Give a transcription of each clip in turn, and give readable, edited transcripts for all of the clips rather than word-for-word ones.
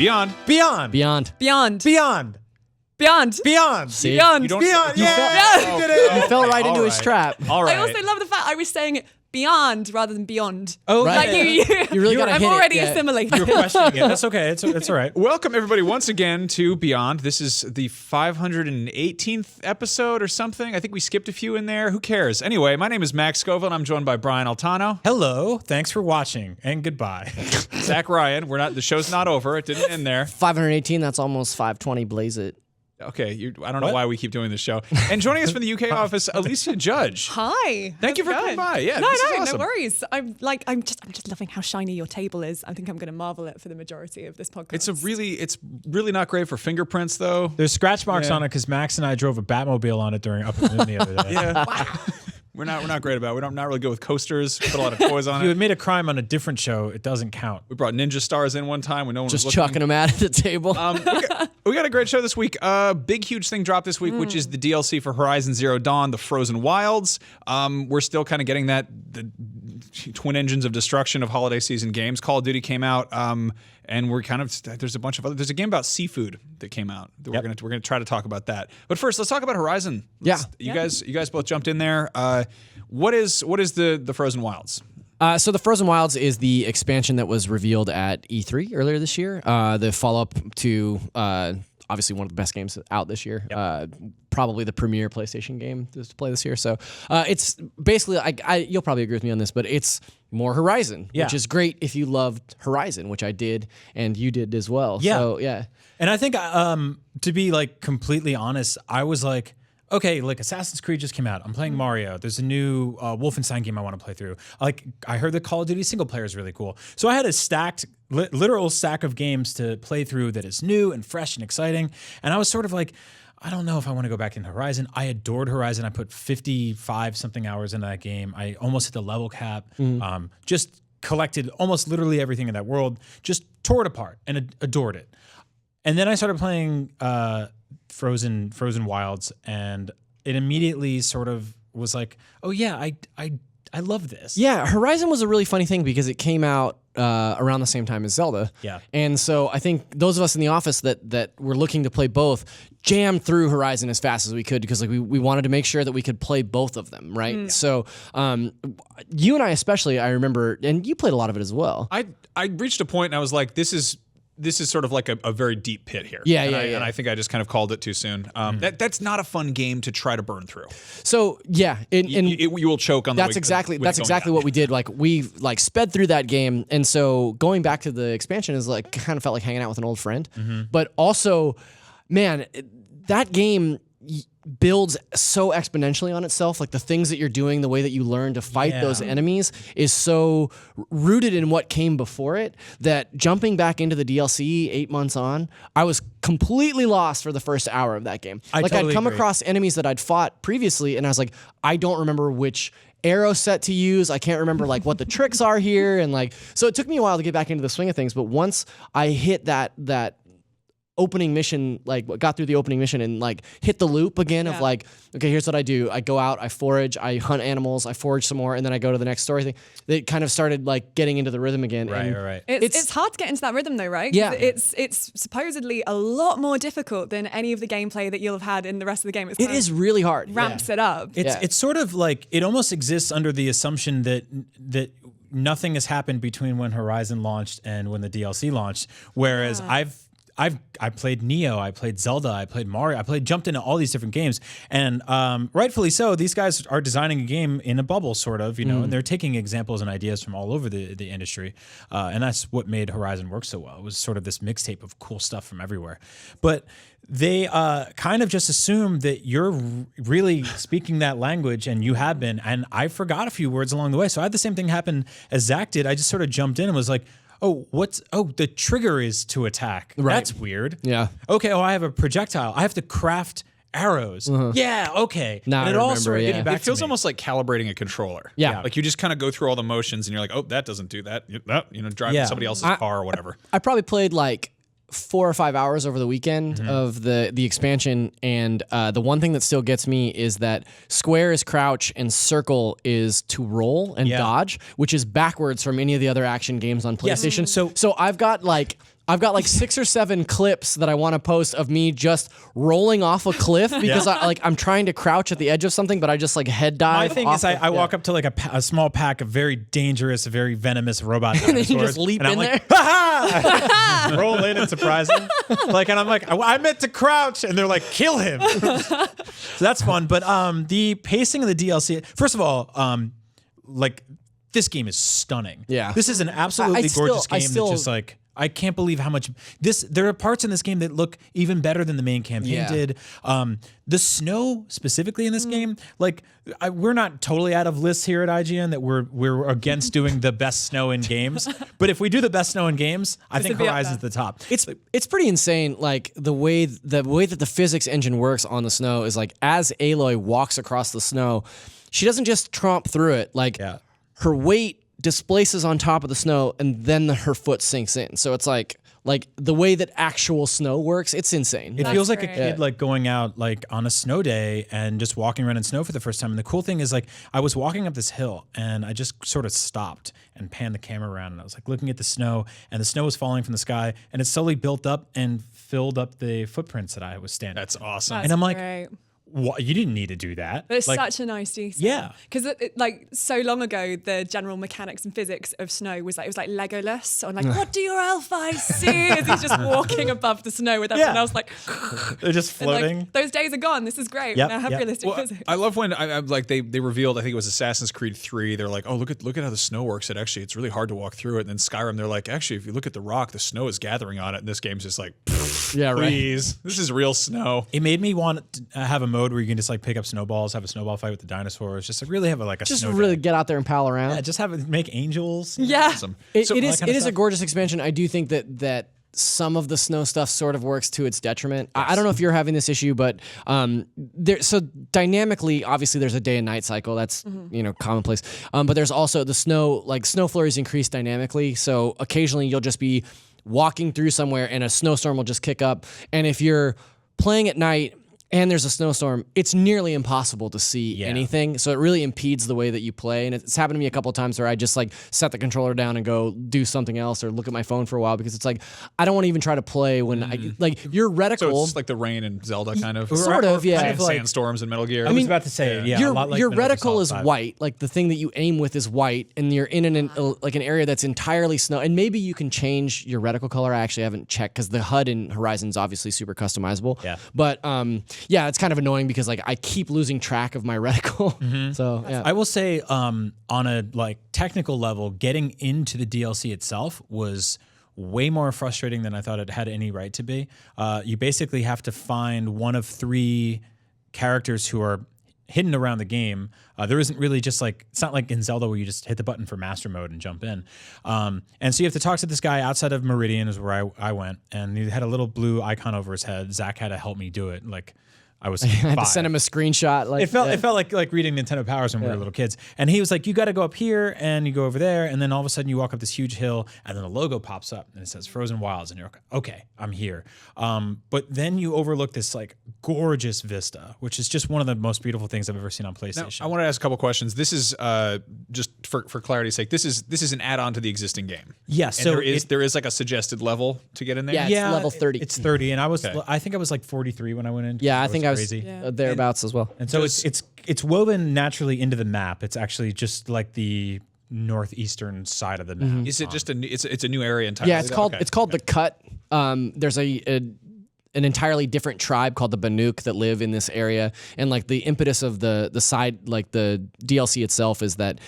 Beyond. Beyond. Beyond. Beyond. Beyond. Beyond. Beyond. See? Beyond. You don't. Beyond. You Yeah. felt- You did it. You fell right into all his right. trap. All right. I also love the fact I was saying beyond rather than beyond. Oh, Right. Like you really gotta I'm hit it, already yeah. assimilating. You're questioning it. That's okay. It's all right. Welcome everybody once again to Beyond. This is the 518th episode or something. I think we skipped a few in there. Who cares? Anyway, my name is Max Scoville and I'm joined by Brian Altano. Hello. Thanks for watching and goodbye. Zach Ryan. The show's not over. It didn't end there. 518, that's almost 520, blaze it. Okay, I don't know What? why we keep doing this show. And joining us from the UK office, Alicia Judge. Hi. Thank you how's for it coming going? by. Yeah, no, this is no awesome. worries. I'm just loving how shiny your table is. I think I'm going to marvel it for the majority of this podcast. It's really not great for fingerprints though. There's scratch marks Yeah. on it because Max and I drove a Batmobile on it during Up at Noon the other day. Yeah. We're not great about it. We don't not really good with coasters. Put a lot of toys on If you it. had made a crime on a different show, it doesn't count. We brought ninja stars in one time when no one Just was looking. chucking them at the table. We got a great show this week. Big, huge thing dropped this week, which is the DLC for Horizon Zero Dawn, the Frozen Wilds. We're still kind of getting the twin engines of destruction of holiday season games. Call of Duty came out, and we're there's a bunch of other. There's a game about seafood that came out. That we're gonna try to talk about that. But first, let's talk about Horizon. You guys both jumped in there. What is the Frozen Wilds? So the Frozen Wilds is the expansion that was revealed at E3 earlier this year. The follow-up to obviously one of the best games out this year. Probably the premier PlayStation game to play this year. So it's basically, you'll probably agree with me on this, but it's more Horizon, which is great if you loved Horizon, which I did, and you did as well. Yeah. So, yeah. And I think, to be like completely honest, I was like, okay, like Assassin's Creed just came out. I'm playing Mario. There's a new Wolfenstein game I want to play through. Like, I heard the Call of Duty single player is really cool. So I had a literal stack of games to play through that is new and fresh and exciting. And I was sort of like, I don't know if I want to go back into Horizon. I adored Horizon. I put 55 something hours into that game. I almost hit the level cap. Just collected almost literally everything in that world. Just tore it apart and adored it. And then I started playing Frozen Wilds, and it immediately sort of was like, oh yeah, I love this. Yeah, Horizon was a really funny thing because it came out around the same time as Zelda. Yeah. And so I think those of us in the office that were looking to play both jammed through Horizon as fast as we could because like we wanted to make sure that we could play both of them, right? So you and I especially, I remember, and you played a lot of it as well. I reached a point and I was like, this is sort of like a very deep pit here. Yeah, And I think I just kind of called it too soon. That's not a fun game to try to burn through. So yeah, You will choke on the That's exactly what we did. Like we sped through that game, and so going back to the expansion is like kind of felt like hanging out with an old friend. But also, man, that game builds so exponentially on itself. Like the things that you're doing, the way that you learn to fight those enemies is so rooted in what came before it that jumping back into the DLC 8 months on, I was completely lost for the first hour of that game. I'd come agree. across enemies that I'd fought previously, and I was like, I don't remember which arrow set to use. I can't remember like what the tricks are here, and like so it took me a while to get back into the swing of things. But once I hit that opening mission, like got through the opening mission and like hit the loop again of like, okay, here's what I do. I go out, I forage, I hunt animals, I forage some more, and then I go to the next story thing. They kind of started like getting into the rhythm again. Right. It's hard to get into that rhythm though, right? 'Cause Yeah. It's supposedly a lot more difficult than any of the gameplay that you'll have had in the rest of the game. It is really hard. ramps it up. It's sort of like it almost exists under the assumption that nothing has happened between when Horizon launched and when the DLC launched. Whereas I played Neo, I played Zelda, I played Mario, jumped into all these different games, and rightfully so. These guys are designing a game in a bubble, sort of, and they're taking examples and ideas from all over the industry, and that's what made Horizon work so well. It was sort of this mixtape of cool stuff from everywhere, but they kind of just assume that you're really speaking that language, and you have been, and I forgot a few words along the way. So I had the same thing happen as Zach did. I just sort of jumped in and was like, the trigger is to attack. Right. That's weird. Yeah. Okay, I have a projectile. I have to craft arrows. Yeah, okay. Now and I it all remember, sort of yeah. getting back It feels to me. almost like calibrating a controller. Yeah. Like you just kind of go through all the motions and you're like, oh, that doesn't do that. Driving somebody else's car or whatever. I probably played like 4 or 5 hours over the weekend of the expansion, and the one thing that still gets me is that square is crouch and circle is to roll and dodge, which is backwards from any of the other action games on PlayStation. Yes. So I've got like I've got like 6 or 7 clips that I want to post of me just rolling off a cliff because I'm trying to crouch at the edge of something, but I just like head dive. My thing off is, I walk up to like a small pack of very dangerous, very venomous robot dinosaurs, then you just leap and I'm in like, ha! Roll in and surprise them. Like, and I'm like, I meant to crouch, and they're like, kill him. So that's fun. But the pacing of the DLC, first of all, like this game is stunning. Yeah. This is an absolutely gorgeous game. That's just like, I can't believe how much there are parts in this game that look even better than the main campaign did. The snow specifically in this game, like we're not totally out of lists here at IGN that we're against doing the best snow in games. But if we do the best snow in games, I think Horizon's the top. It's pretty insane. Like the way that the physics engine works on the snow is like as Aloy walks across the snow, she doesn't just tromp through it. Like her weight displaces on top of the snow and then her foot sinks in. So it's like the way that actual snow works, it's insane. It feels like a kid like going out like on a snow day and just walking around in snow for the first time. And the cool thing is like I was walking up this hill and I just sort of stopped and panned the camera around and I was like looking at the snow and the snow was falling from the sky and it slowly built up and filled up the footprints that I was standing. That's awesome. That's and I'm like, great. what? You didn't need to do that. It's like, such a nice detail. Yeah. Because like so long ago, the general mechanics and physics of snow was like, it was like Legolas on like, what do your elf eyes see? As he's just walking above the snow with everyone else like, they're just and, like, floating. those days are gone. This is great. Yep, Now have yep. realistic physics. I love when like they revealed, I think it was Assassin's Creed 3. They're like, oh, look at how the snow works. It's really hard to walk through it. And then Skyrim, they're like, actually, if you look at the rock, the snow is gathering on it. And this game's just like, please, this is real snow. It made me want to have a mode where you can just like pick up snowballs, have a snowball fight with the dinosaurs, just like really have a just snow really day. get out there and pal around. Yeah, just make angels. Yeah. Awesome. It So- is a gorgeous expansion. I do think that some of the snow stuff sort of works to its detriment. I don't know if you're having this issue, but so dynamically, obviously, there's a day and night cycle. That's commonplace. But there's also the snow flurries increase dynamically. So occasionally, you'll just be walking through somewhere and a snowstorm will just kick up. And if you're playing at night and there's a snowstorm, it's nearly impossible to see anything. So it really impedes the way that you play. And it's happened to me a couple of times where I just like set the controller down and go do something else or look at my phone for a while because it's like, I don't want to even try to play when I like your reticle. So it's just like the rain and Zelda kind of. Sort of, yeah. Kind of sandstorms and Metal Gear. I was about to say, a lot like your Metal Gear reticle Solid is 5. white, like the thing that you aim with is white, and you're in an area that's entirely snow. And maybe you can change your reticle color. I actually haven't checked because the HUD in Horizon is obviously super customizable. Yeah. But it's kind of annoying because like I keep losing track of my reticle. So yeah. I will say, on a like technical level, getting into the DLC itself was way more frustrating than I thought it had any right to be. You basically have to find one of 3 characters who are hidden around the game. There isn't really just like, it's not like in Zelda where you just hit the button for master mode and jump in. And so you have to talk to this guy outside of Meridian is where I went, and he had a little blue icon over his head. Zach had to help me do it. Like I was I had to 5. send him a screenshot. Like It felt like reading Nintendo Powers when we were little kids. And he was like, you got to go up here and you go over there. And then all of a sudden you walk up this huge hill and then a logo pops up and it says Frozen Wilds. And you're like, okay, I'm here. But then you overlook this like gorgeous vista, which is just one of the most beautiful things I've ever seen on PlayStation. Now, I want to ask a couple questions. This is just for clarity's sake. This is an add-on to the existing game. Yes. And So there is like a suggested level to get in there. Yeah, it's level 30. It's 30. And Okay. I think I was like 43 when I went in. I think I was crazy. thereabouts as well. And so it's woven naturally into the map. It's actually just like the northeastern side of the map. Is it just it's a new area entirely? Yeah, it's called the Cut. There's an entirely different tribe called the Banuk that live in this area, and like the impetus of the side, like the DLC itself, is that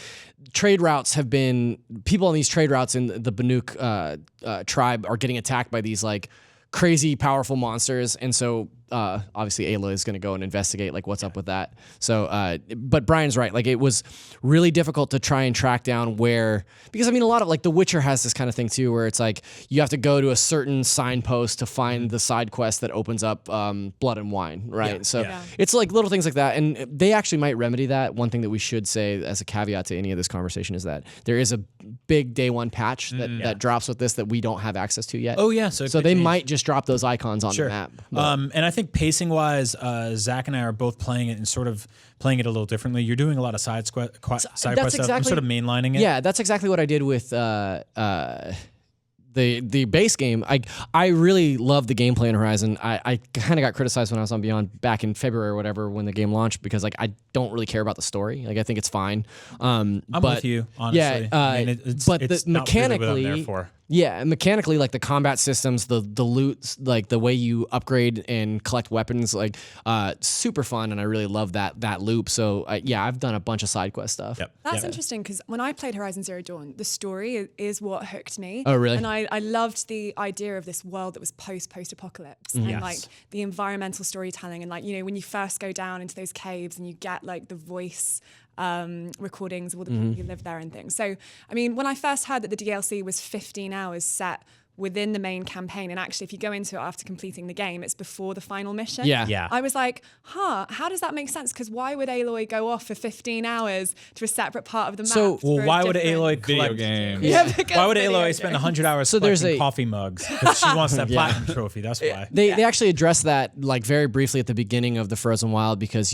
trade routes have been people on these trade routes in the Banuk tribe are getting attacked by these like crazy powerful monsters, and so obviously Aloy is going to go and investigate like what's up with that. So, but Brian's right. Like it was really difficult to try and track down where, because I mean, a lot of like The Witcher has this kind of thing too, where it's like you have to go to a certain signpost to find the side quest that opens up Blood and Wine, right? It's like little things like that, and they actually might remedy that. One thing that we should say as a caveat to any of this conversation is that there is a big day one patch that drops with this that we don't have access to yet. Oh yeah, so they might just drop those icons on the map. And I think pacing wise, Zach and I are both playing it and sort of playing it a little differently. You're doing a lot of side quest stuff. I'm sort of mainlining it. Yeah, that's exactly what I did with the base game. I really love the gameplay in Horizon. I kind of got criticized when I was on Beyond back in February or whatever when the game launched because like I don't really care about the story. Like I think it's fine. I'm with you, honestly. Yeah, I mean, it's not mechanically, really what I'm there for. yeah, mechanically, like the combat systems, the loot, like the way you upgrade and collect weapons, like super fun, and I really love that loop. So yeah, I've done a bunch of side quest stuff. Yep. That's interesting because when I played Horizon Zero Dawn, the story is what hooked me. Oh, really? And I loved the idea of this world that was post-apocalypse and Yes. like the environmental storytelling and like, you know, when you first go down into those caves and you get like the voice recordings of all the people who live there and things. So, I mean, when I first heard that the DLC was 15 hours set within the main campaign, and actually if you go into it after completing the game, it's before the final mission. Yeah. I was like, how does that make sense? Because why would Aloy go off for 15 hours to a separate part of the map? So- for a Why would different- Aloy Video collect games. Yeah, because Why would video Aloy games. spend 100 hours So there's collecting a- coffee mugs? Because she wants that platinum trophy. That's why. They actually address that like very briefly at the beginning of the Frozen Wild because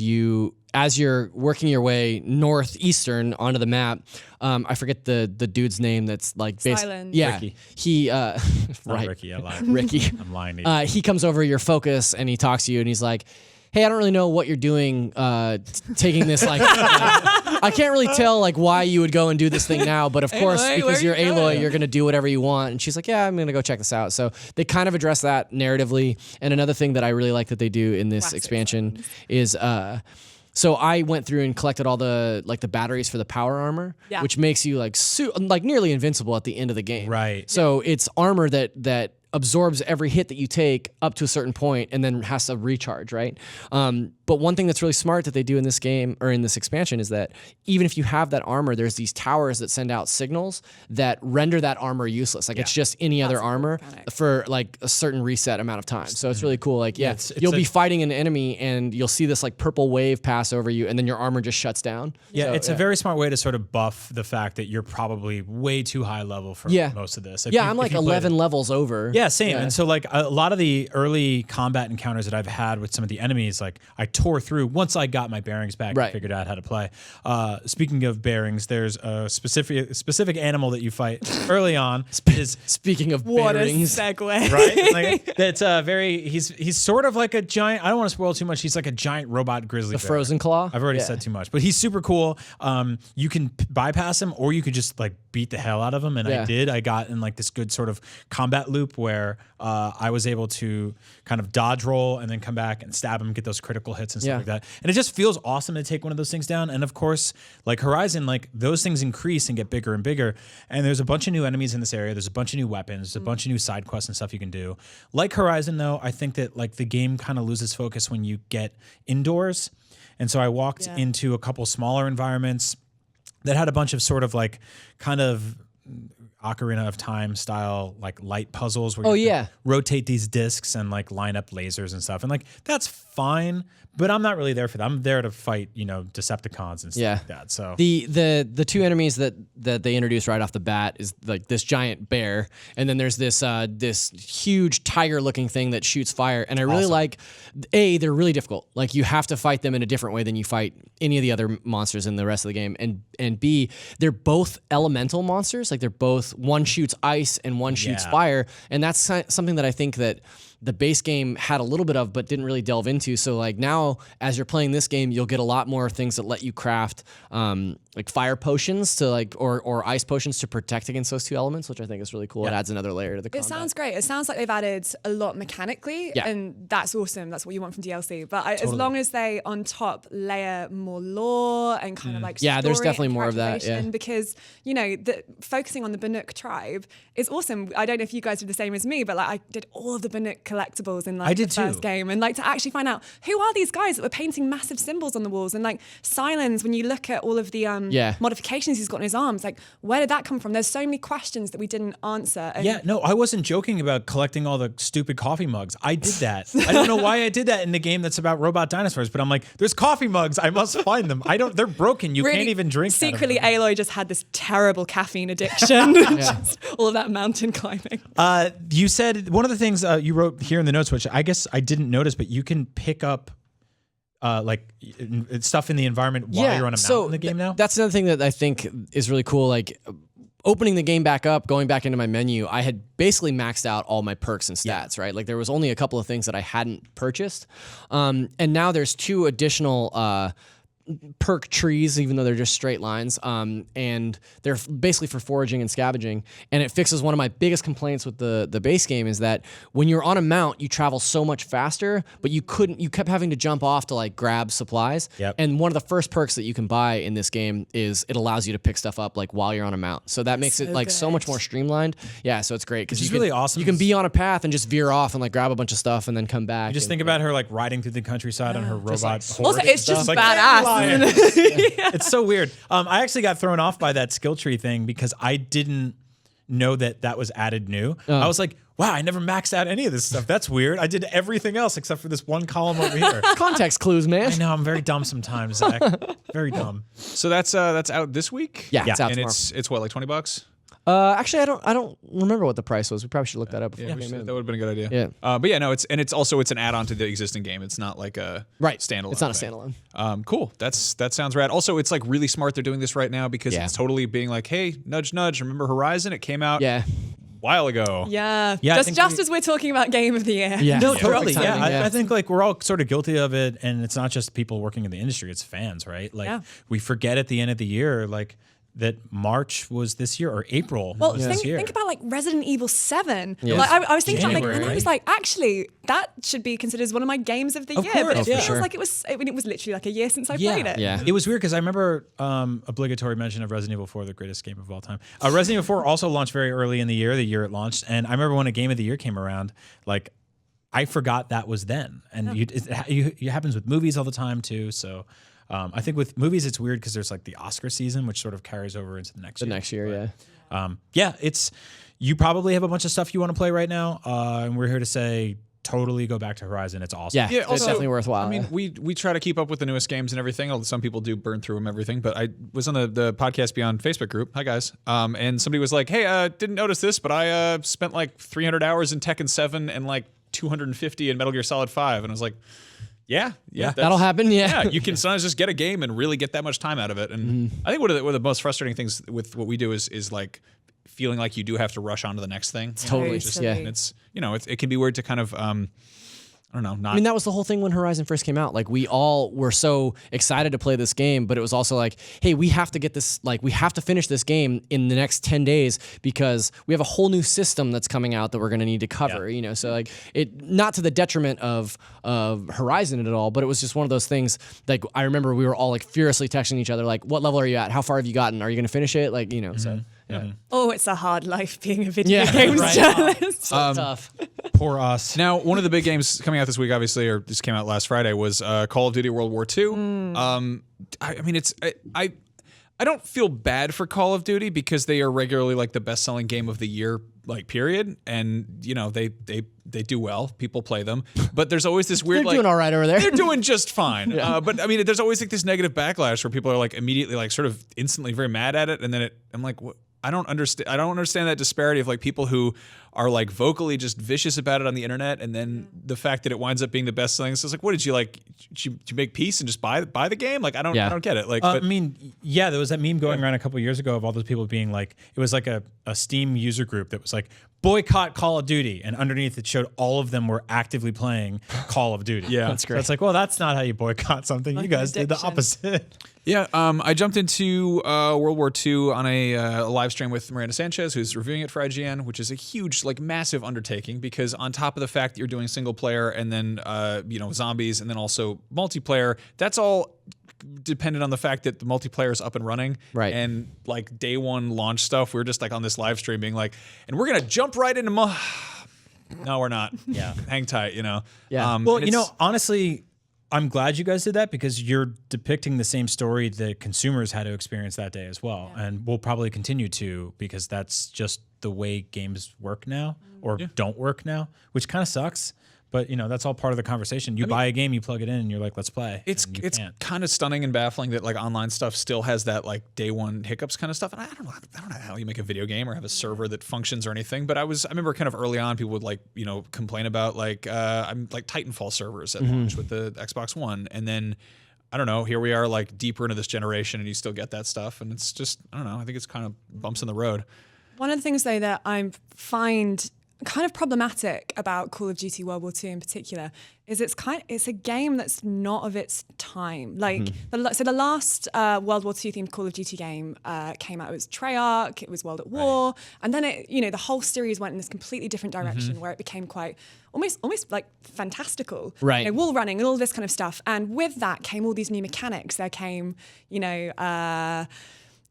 as you're working your way northeastern onto the map, I forget the dude's name that's like Silent. Yeah, Ricky. he Not right, Ricky, I lied. Ricky. I'm lying to you. He comes over your focus and he talks to you and he's like, "Hey, I don't really know what you're doing, taking this like." I can't really tell like why you would go and do this thing now, but of course Aloy, because where you're you Aloy, going? you're gonna do whatever you want. And she's like, "Yeah, I'm gonna go check this out." So they kind of address that narratively. And another thing that I really like that they do in this Classic expansion is. So I went through and collected all the like the batteries for the power armor, Yeah. which makes you like like nearly invincible at the end of the game. Right. So it's armor that absorbs every hit that you take up to a certain point and then has to recharge, right? But one thing that's really smart that they do in this game or in this expansion is that even if you have that armor, there's these towers that send out signals that render that armor useless. Like it's just any other That's a cool armor mechanic. for like a certain reset amount of time. So it's really cool. Like, yeah, it's you'll a- be fighting an enemy and you'll see this like purple wave pass over you and then your armor just shuts down. Yeah, So, it's a very smart way to sort of buff the fact that you're probably way too high level for Yeah. most of this. If Yeah, you- I'm if like you played 11 it. levels over. Yeah, same. And so like a lot of the early combat encounters that I've had with some of the enemies, like I tore through once I got my bearings back Right. and figured out how to play. Speaking of bearings, there's a specific animal that you fight early on. Is Speaking of What bearings. a segue. right? Like, that's he's sort of like a giant. I don't want to spoil too much. He's like a giant robot grizzly. The bear. frozen claw. I've already Yeah. said too much, but he's super cool. You can bypass him, or you could just like beat the hell out of him. And I Yeah. did. I got in like this good sort of combat loop where I was able to kind of dodge roll and then come back and stab him, get those critical hits and stuff Yeah. like that. And it just feels awesome to take one of those things down. And of course, like Horizon, like those things increase and get bigger and bigger. And there's a bunch of new enemies in this area. There's a bunch of new weapons. There's a bunch of new side quests and stuff you can do. Like Horizon, though, I think that like the game kind of loses focus when you get indoors. And so I walked Yeah. into a couple smaller environments that had a bunch of sort of like kind of Ocarina of Time style like light puzzles where you have to rotate these discs and like line up lasers and stuff. And like that's fine, but I'm not really there for that. I'm there to fight, you know, Decepticons and stuff like that. So The two enemies that they introduced right off the bat is like this giant bear, and then there's this this huge tiger looking thing that shoots fire. And I really like they're really difficult. Like you have to fight them in a different way than you fight any of the other monsters in the rest of the game. And B, they're both elemental monsters. Like they're both one shoots ice and one shoots fire, and that's something that I think that the base game had a little bit of, but didn't really delve into. So like now, as you're playing this game, you'll get a lot more things that let you craft like fire potions to like or ice potions to protect against those two elements, which I think is really cool. It adds another layer to the combat. It sounds great. It sounds like they've added a lot mechanically, and that's awesome. That's what you want from DLC. But as long as they, on top, layer more lore and kind of like Yeah, there's story definitely and more of that, characterization, because you know, focusing on the Bannock tribe is awesome. I don't know if you guys did the same as me, but like I did all of the Bannock collectibles in like I did the first too. game, and like to actually find out who are these guys that were painting massive symbols on the walls, and like Silence, when you look at all of the modifications he's got in his arms, like where did that come from? There's so many questions that we didn't answer. And yeah, no, I wasn't joking about collecting all the stupid coffee mugs. I did that. I don't know why I did that in the game that's about robot dinosaurs, but I'm like, there's coffee mugs. I must find them. They're broken. You really, can't even drink. Secretly, out of them. Aloy just had this terrible caffeine addiction. Just all of that mountain climbing. You said one of the things you wrote here in the notes, which I guess I didn't notice, but you can pick up stuff in the environment while you're on a mountain in the game now. That's another thing that I think is really cool. Like opening the game back up, going back into my menu, I had basically maxed out all my perks and stats, right? Like there was only a couple of things that I hadn't purchased. And now there's 2 additional perk trees, even though they're just straight lines, and they're basically for foraging and scavenging. And it fixes one of my biggest complaints with the base game is that when you're on a mount, you travel so much faster, but you kept having to jump off to like grab supplies. Yep. And one of the first perks that you can buy in this game is it allows you to pick stuff up like while you're on a mount. So that makes it like so much more streamlined. Yeah, so it's great because It's really awesome. You can be on a path and just veer off and like grab a bunch of stuff and then come back. You just think about her like riding through the countryside on her robot horse. Also, it's and just stuff. badass. Isn't it? It's so weird. I actually got thrown off by that skill tree thing because I didn't know that was added new. I was like, wow, I never maxed out any of this stuff. That's weird. I did everything else except for this one column over here. Context clues, man. I know, I'm very dumb sometimes, Zach. Very dumb. So that's out this week. Yeah, it's out and tomorrow. it's what, like $20? Actually, I don't remember what the price was. We probably should look that up before Yeah, we came in. that would have been a good idea. Yeah. But yeah, no, it's an add-on to the existing game. It's not like a standalone. It's not a thing. standalone. Cool. That sounds rad. Also, it's like really smart they're doing this right now because Yeah. it's totally being like, hey, nudge, nudge. Remember Horizon? It came out Yeah. a while ago. Yeah. Yeah, I Just think as we're talking about Game of the Year. Yeah. No, Yeah. totally. Perfect Yeah, timing, yeah. I think like we're all sort of guilty of it, and it's not just people working in the industry; it's fans, right? Like Yeah. we forget at the end of the year, like that March was this year or April Well, was this year. think about like Resident Evil 7. Yeah. Like I was thinking about like, January, and I was like, actually, that should be considered as one of my games of the year. course, But it yeah. feels Sure. like it was literally like a year since I played it. Yeah. It was weird because I remember obligatory mention of Resident Evil 4, the greatest game of all time. Resident Evil 4 also launched very early in the year it launched, and I remember when a game of the year came around, like I forgot that was then, and it happens with movies all the time too. So. I think with movies, it's weird because there's like the Oscar season, which sort of carries over into the next year. Next year, But, yeah, you probably have a bunch of stuff you want to play right now, and we're here to say totally go back to Horizon. It's awesome. Yeah. Yeah, It's also, definitely worthwhile. I mean, we try to keep up with the newest games and everything. Although some people do burn through them, everything. But I was on the Podcast Beyond Facebook group. Hi guys. And somebody was like, "Hey, didn't notice this, but I spent like 300 hours in Tekken 7 and like 250 in Metal Gear Solid 5." And I was like, Yeah, that'll happen. Yeah. Yeah, you can sometimes just get a game and really get that much time out of it. And I think one of the most frustrating things with what we do is like feeling like you do have to rush on to the next thing. Totally. Totally. Yeah. And it's it can be weird to kind of I don't know, not I mean, that was the whole thing when Horizon first came out. Like, we all were so excited to play this game, but it was also like, hey, we have to get this, like, we have to finish this game in the next 10 days because we have a whole new system that's coming out that we're going to need to cover, you know? So, like, it, not to the detriment of Horizon at all, but it was just one of those things, like, I remember we were all, like, furiously texting each other, like, what level are you at? How far have you gotten? Are you going to finish it? Like, you know, so, yeah. Oh, it's a hard life being a video Yeah, games right. journalist. Tough. Poor us. Now, one of the big games coming out this week, obviously, or just came out last Friday, was Call of Duty World War II. I mean, I don't feel bad for Call of Duty because they are regularly like the best-selling game of the year, like period. And you know they do well. People play them, but there's always this weird They're like doing all right over there. they're doing just fine. But I mean, there's always like this negative backlash where people are like immediately like sort of instantly very mad at it, and then I'm like, what? I don't understand that disparity of like people who are like vocally just vicious about it on the internet, and then the fact that it winds up being the best selling. So it's like, what did you like? Did you make peace and just buy the game? Like I don't get it. Like, I but, mean, yeah, there was that meme going around a couple of years ago of all those people being like, it was like a Steam user group that was like, boycott Call of Duty, and underneath it showed all of them were actively playing Call of Duty. Yeah. That's great. So it's like, well, that's not how you boycott something. You guys did the addiction. opposite. yeah, I jumped into World War II on a live stream with Miranda Sanchez, who's reviewing it for IGN, which is a huge, like, massive undertaking because on top of the fact that you're doing single player and then zombies and then also multiplayer, that's all dependent on the fact that the multiplayer is up and running. Right. And like day one launch stuff, we were just like on this live stream being like, and we're gonna jump right into no, we're not. Yeah. Hang tight, you know. Yeah. Well, and you know, it's- honestly, I'm glad you guys did that because you're depicting the same story that consumers had to experience that day as well. And we'll probably continue to because that's just the way games work now or don't work now, which kind of sucks. But, you know, that's all part of the conversation. You buy a game, you plug it in, and you're like, let's play. It's And you can't. kind of stunning and baffling that like online stuff still has that like day one hiccups kind of stuff. And I don't know how you make a video game or have a server that functions or anything. But I remember kind of early on people would like complain about like I'm like Titanfall servers at launch with the Xbox One, and then I don't know, here we are like deeper into this generation and you still get that stuff. And it's just, I don't know, I think it's kind of bumps in the road. One of the things, though, that I find kind of problematic about Call of Duty World War II in particular is it's a game that's not of its time. Like, so the last World War II themed Call of Duty game came out. It was Treyarch, it was World at War, and then the whole series went in this completely different direction where it became quite almost like fantastical, right? Wall running and all this kind of stuff. And with that came all these new mechanics. There came,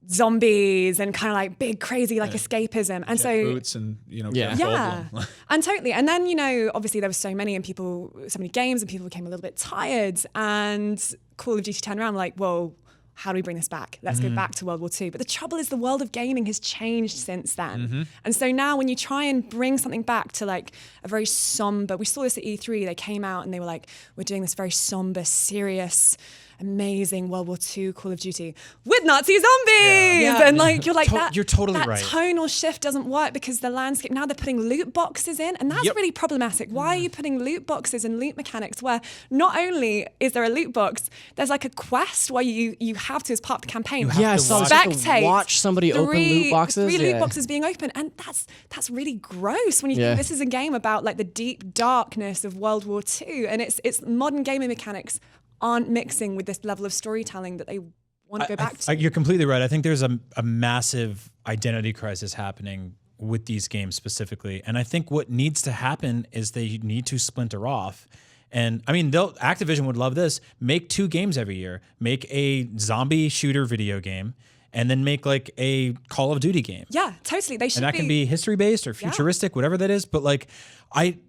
zombies and kind of like big crazy like escapism, and so boots and yeah and totally. And then obviously there were so many games and people became a little bit tired, and Call of Duty turned around like, well, how do we bring this back? Let's go back to World War II. But the trouble is the world of gaming has changed since then. And so now when you try and bring something back to like a very somber, we saw this at E3, they came out and they were like, we're doing this very somber, serious, amazing World War II Call of Duty with Nazi zombies. Yeah. And like, you're like, You're totally that right. tonal shift doesn't work because the landscape, now they're putting loot boxes in, and that's really problematic. Why are you putting loot boxes and loot mechanics where not only is there a loot box, there's like a quest where you have to, as part of the campaign, Yeah, I saw spectate watch somebody open loot boxes. Three loot boxes being open, and that's really gross when you think this is a game about like the deep darkness of World War II, and it's modern gaming mechanics aren't mixing with this level of storytelling that they want to go back to. You're completely right. I think there's a massive identity crisis happening with these games specifically. And I think what needs to happen is they need to splinter off. And I mean, Activision would love this. Make 2 games every year. Make a zombie shooter video game, and then make like a Call of Duty game. Yeah, totally. They should And that can be history based or futuristic, whatever that is. But like,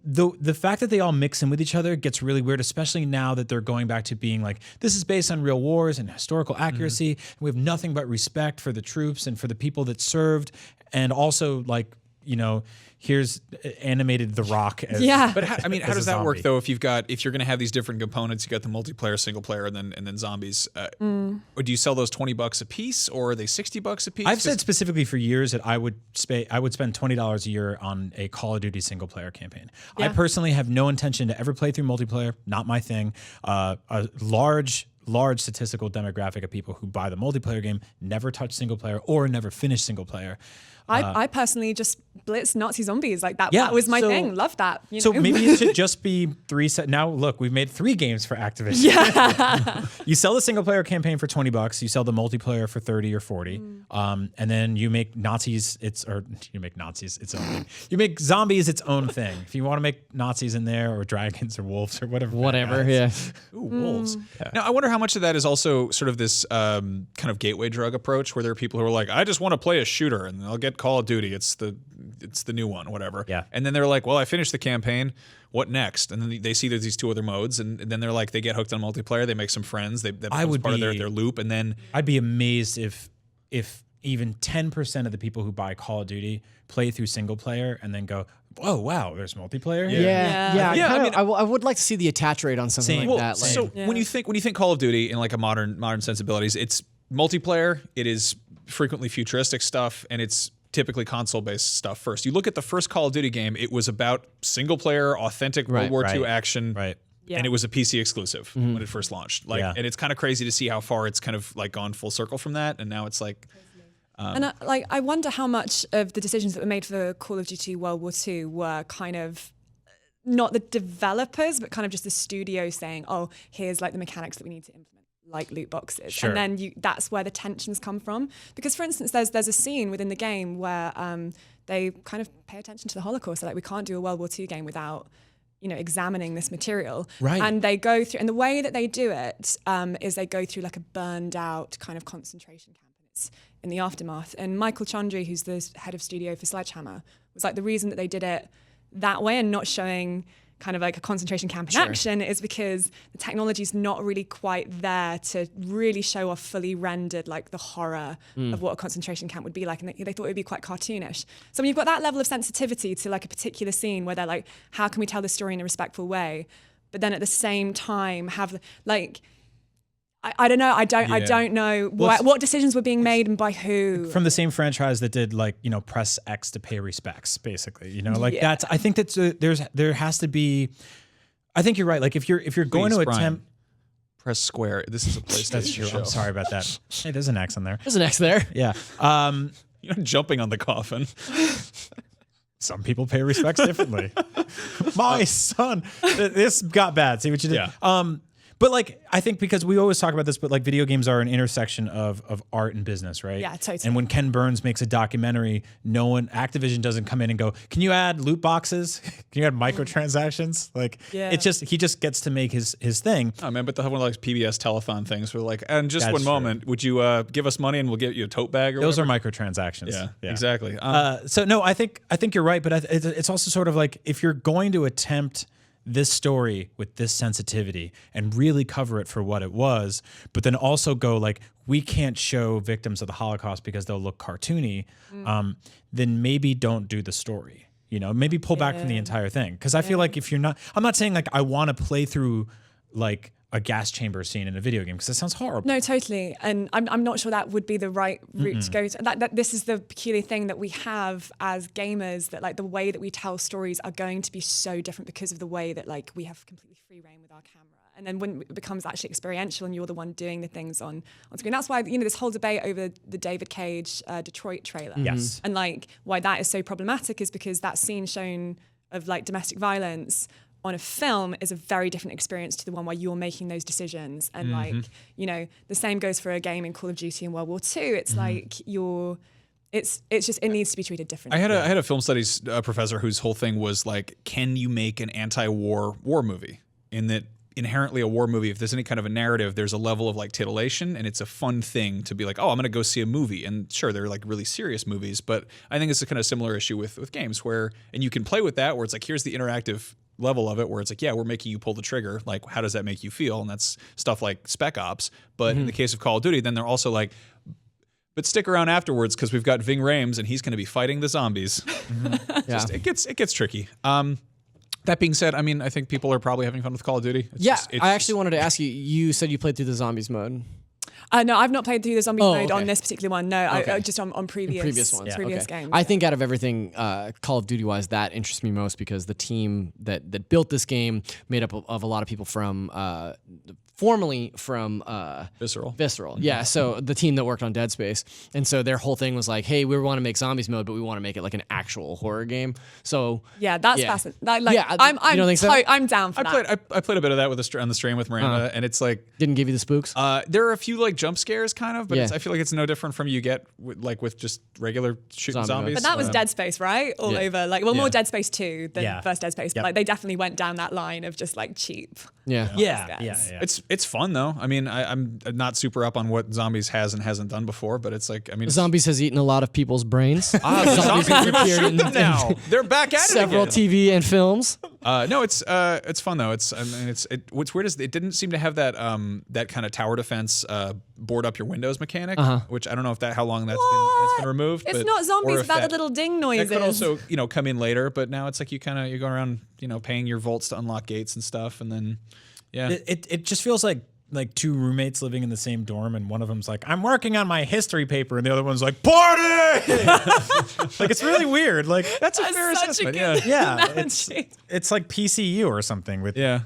the fact that they all mix in with each other gets really weird, especially now that they're going back to being like, this is based on real wars and historical accuracy. And we have nothing but respect for the troops and for the people that served. And also like, here's animated The Rock. As, But how does that work though? If you're going to have these different components, you got the multiplayer, single player, and then zombies. Or do you sell those $20 a piece, or are they $60 a piece? I've said specifically for years that I would spend $20 a year on a Call of Duty single player campaign. I personally have no intention to ever play through multiplayer. Not my thing. A large statistical demographic of people who buy the multiplayer game never touch single player or never finish single player. I personally just blitz Nazi zombies like that. That was my thing. Love that. So maybe it should just be 3 set. Now look, we've made 3 games for Activision. Yeah. You sell the single player campaign for $20. You sell the multiplayer for 30 or 40. And then you make Nazis its own thing. You make zombies its own thing. If you want to make Nazis in there or dragons or wolves or whatever. Yeah. Ooh, wolves. Now I wonder how much of that is also sort of this kind of gateway drug approach, where there are people who are like, I just want to play a shooter and I'll get Call of Duty. It's the new one, whatever. Yeah. And then they're like, well, I finished the campaign. What next? And then they see there's these 2 other modes, and then they're like, they get hooked on multiplayer. They make some friends. That becomes part of their loop. And then I'd be amazed if even 10% of the people who buy Call of Duty play through single player and then go, oh wow, there's multiplayer. I would like to see the attach rate on something like that. Like, so when you think Call of Duty in like a modern sensibilities, it's multiplayer. It is frequently futuristic stuff, and it's typically console-based stuff first. You look at the first Call of Duty game, it was about single-player, authentic World War II action, and it was a PC exclusive when it first launched. And it's kind of crazy to see how far it's kind of like gone full circle from that, and now it's like... And I wonder how much of the decisions that were made for Call of Duty World War II were kind of not the developers, but kind of just the studio saying, oh, here's like the mechanics that we need to implement, like loot boxes. Sure. And then that's where the tensions come from. Because for instance, there's a scene within the game where they kind of pay attention to the Holocaust. So like, we can't do a World War II game without examining this material. Right. And they go through, and the way that they do it is they go through like a burned out kind of concentration camp. In the aftermath. And Michael Chandri, who's the head of studio for Sledgehammer, was like, the reason that they did it that way and not showing kind of like a concentration camp in action is because the technology's not really quite there to really show off fully rendered like the horror of what a concentration camp would be like. And they thought it would be quite cartoonish. So when you've got that level of sensitivity to like a particular scene where they're like, how can we tell the story in a respectful way? But then at the same time have like, I don't know. I don't know what decisions were being made and by who. From the same franchise that did like, press X to pay respects, basically. That's. I think that's there has to be. I think you're right. Like if you're going to attempt. press square. This is a PlayStation That's true. show. I'm sorry about that. Hey, there's an X on there. There's an X there. Yeah. You're not jumping on the coffin. Some people pay respects differently. My son, this got bad. See what you did? Yeah. But like, I think because we always talk about this, but like video games are an intersection of art and business, right? Yeah, totally. And when Ken Burns makes a documentary, Activision doesn't come in and go, can you add loot boxes? Can you add microtransactions? Like, Yeah. he just gets to make his thing. Oh man, but they'll have one of those PBS telethon things where like, and just That's one true. moment, would you give us money and we'll get you a tote bag or Those whatever? are microtransactions. Yeah, exactly. So no, I think you're right, but it's also sort of like if you're going to attempt this story with this sensitivity and really cover it for what it was, but then also go like, we can't show victims of the Holocaust because they'll look cartoony, then maybe don't do the story. Maybe pull back from the entire thing. Because I feel like if you're not, I'm not saying like I want to play through like a gas chamber scene in a video game because that sounds horrible. No, totally. And I'm not sure that would be the right route to go to. That this is the peculiar thing that we have as gamers, that like the way that we tell stories are going to be so different because of the way that like we have completely free reign with our camera. And then when it becomes actually experiential and you're the one doing the things on screen, that's why, this whole debate over the David Cage Detroit trailer. Yes. And like why that is so problematic is because that scene shown of like domestic violence on a film is a very different experience to the one where you're making those decisions. And like, the same goes for a game in Call of Duty in World War II. It's like it's just, it needs to be treated differently. I had a film studies professor whose whole thing was like, can you make an anti-war war movie? In that inherently a war movie, if there's any kind of a narrative, there's a level of like titillation, and it's a fun thing to be like, oh, I'm going to go see a movie. And sure, they're like really serious movies, but I think it's a kind of similar issue with games where, and you can play with that where it's like, here's the interactive level of it where it's like, yeah, we're making you pull the trigger. Like, how does that make you feel? And that's stuff like Spec Ops. But in the case of Call of Duty, then they're also like, but stick around afterwards because we've got Ving Rhames and he's going to be fighting the zombies. Yeah. It gets tricky. That being said, I mean, I think people are probably having fun with Call of Duty. I actually wanted to ask you. You said you played through the zombies mode. No, I've not played through the zombie mode okay. on this particular one. No, Okay. I just on previous ones. previous Okay. games. I think out of everything, Call of Duty wise, that interests me most because the team that built this game made up of a lot of people from formerly from Visceral. Yeah, so the team that worked on Dead Space. And so their whole thing was like, hey, we want to make zombies mode, but we want to make it like an actual horror game. So yeah, that's yeah. fascinating. Like, Yeah, I'm you don't think so? I'm down for that. I played a bit of that on the stream with Miranda, and it's like didn't give you the spooks? there are a few like jump scares kind of, but Yeah. I feel like it's no different from you get with just regular shooting Zombie mode. zombies. But that was Dead Space, right? All Yeah. over. Like, well, more Yeah. Dead Space 2 than Yeah. first Dead Space. Yep. But like, they definitely went down that line of just like cheap. Yeah. Yeah. It's fun though. I mean, I'm not super up on what zombies has and hasn't done before, but it's like, I mean, Zombies has eaten a lot of people's brains. the zombies have people appeared shoot them in- now. They're back at Several it again. TV and films. No, it's fun though. What's weird is it didn't seem to have that that kind of tower defense board up your windows mechanic, which I don't know how long that's been removed. It's but, not or zombies if without that- the little ding That noises. could also come in later, but now it's like you go around paying your volts to unlock gates and stuff, and then It just feels like two roommates living in the same dorm, and one of them's like, I'm working on my history paper, and the other one's like, party! Like, it's really weird. Like, that's a That's fair such a assessment. good- Yeah, yeah, it's like PCU or something with yeah.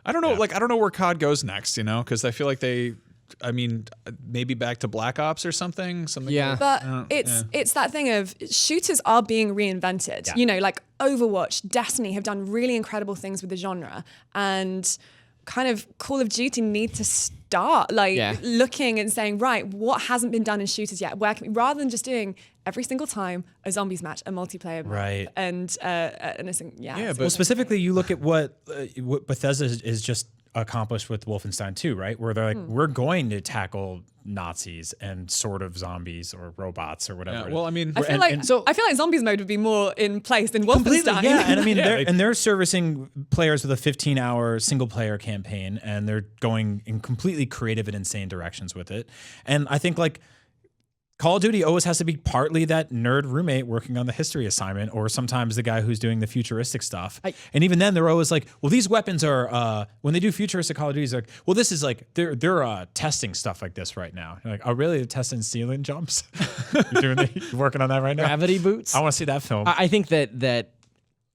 I don't know. Like, I don't know where COD goes next. Because I feel like maybe back to Black Ops or something. Yeah. like- But Yeah. it's that thing of shooters are being reinvented. Yeah. Like Overwatch, Destiny have done really incredible things with the genre, and kind of Call of Duty need to start looking and saying, right, what hasn't been done in shooters yet? Where can we, rather than just doing every single time a zombies match, a multiplayer match, Right. and Yeah, Well, specifically, you look at what Bethesda is just accomplished with Wolfenstein 2, right? Where they're like, we're going to tackle Nazis and sort of zombies or robots or whatever. Yeah, well, I mean, I feel like zombies mode would be more in place than Wolfenstein. yeah, and I mean, they're servicing players with a 15-hour single-player campaign, and they're going in completely creative and insane directions with it. And I think Call of Duty always has to be partly that nerd roommate working on the history assignment, or sometimes the guy who's doing the futuristic stuff. And even then, they're always like, well, these weapons are, when they do futuristic Call of Duty, it's like, well, this is like, they're testing stuff like this right now. You're like, oh, really? They're testing ceiling jumps? You're working on that right now? Gravity boots. I want to see that film. I think that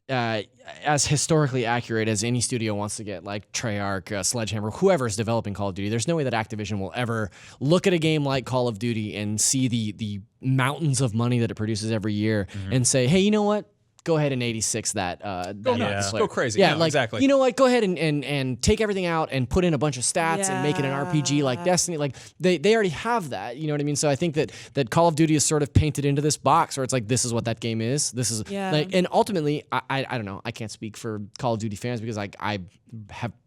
as historically accurate as any studio wants to get, like Treyarch, Sledgehammer, whoever is developing Call of Duty. There's no way that Activision will ever look at a game like Call of Duty and see the mountains of money that it produces every year and say, hey, you know what? Go ahead and 86 that. Go nuts. player. Go crazy. Yeah, No, like, exactly. you know what? Go ahead and take everything out and put in a bunch of stats and make it an RPG like Destiny. Like they already have that. You know what I mean? So I think that Call of Duty is sort of painted into this box where it's like, this is what that game is. This is like, and ultimately, I don't know. I can't speak for Call of Duty fans because I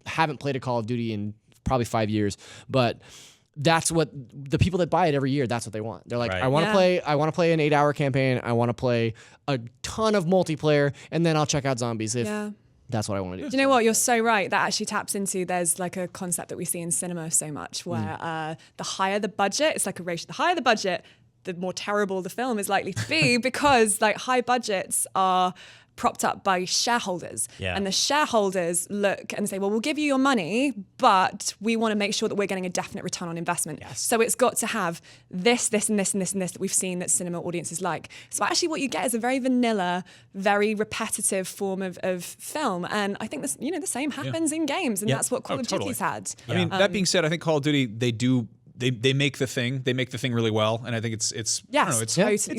haven't played a Call of Duty in probably 5 years, but that's what the people that buy it every year, that's what they want. They're like, I want to play an 8-hour campaign. I want to play a ton of multiplayer, and then I'll check out zombies if that's what I want to do. Do you know what? You're so right. That actually taps into, there's like a concept that we see in cinema so much where the higher the budget, it's like a ratio. The higher the budget, the more terrible the film is likely to be because like high budgets are propped up by shareholders. And the shareholders look and say, well, we'll give you your money, but we want to make sure that we're getting a definite return on investment. So it's got to have this, this, and this, and this, and this that we've seen that cinema audiences like. So actually what you get is a very vanilla, very repetitive form of film. And I think this, the same happens in games, and that's what Call of Duty's had. I mean, that being said, I think Call of Duty, they make the thing. They make the thing really well, and I think it's I don't know, it's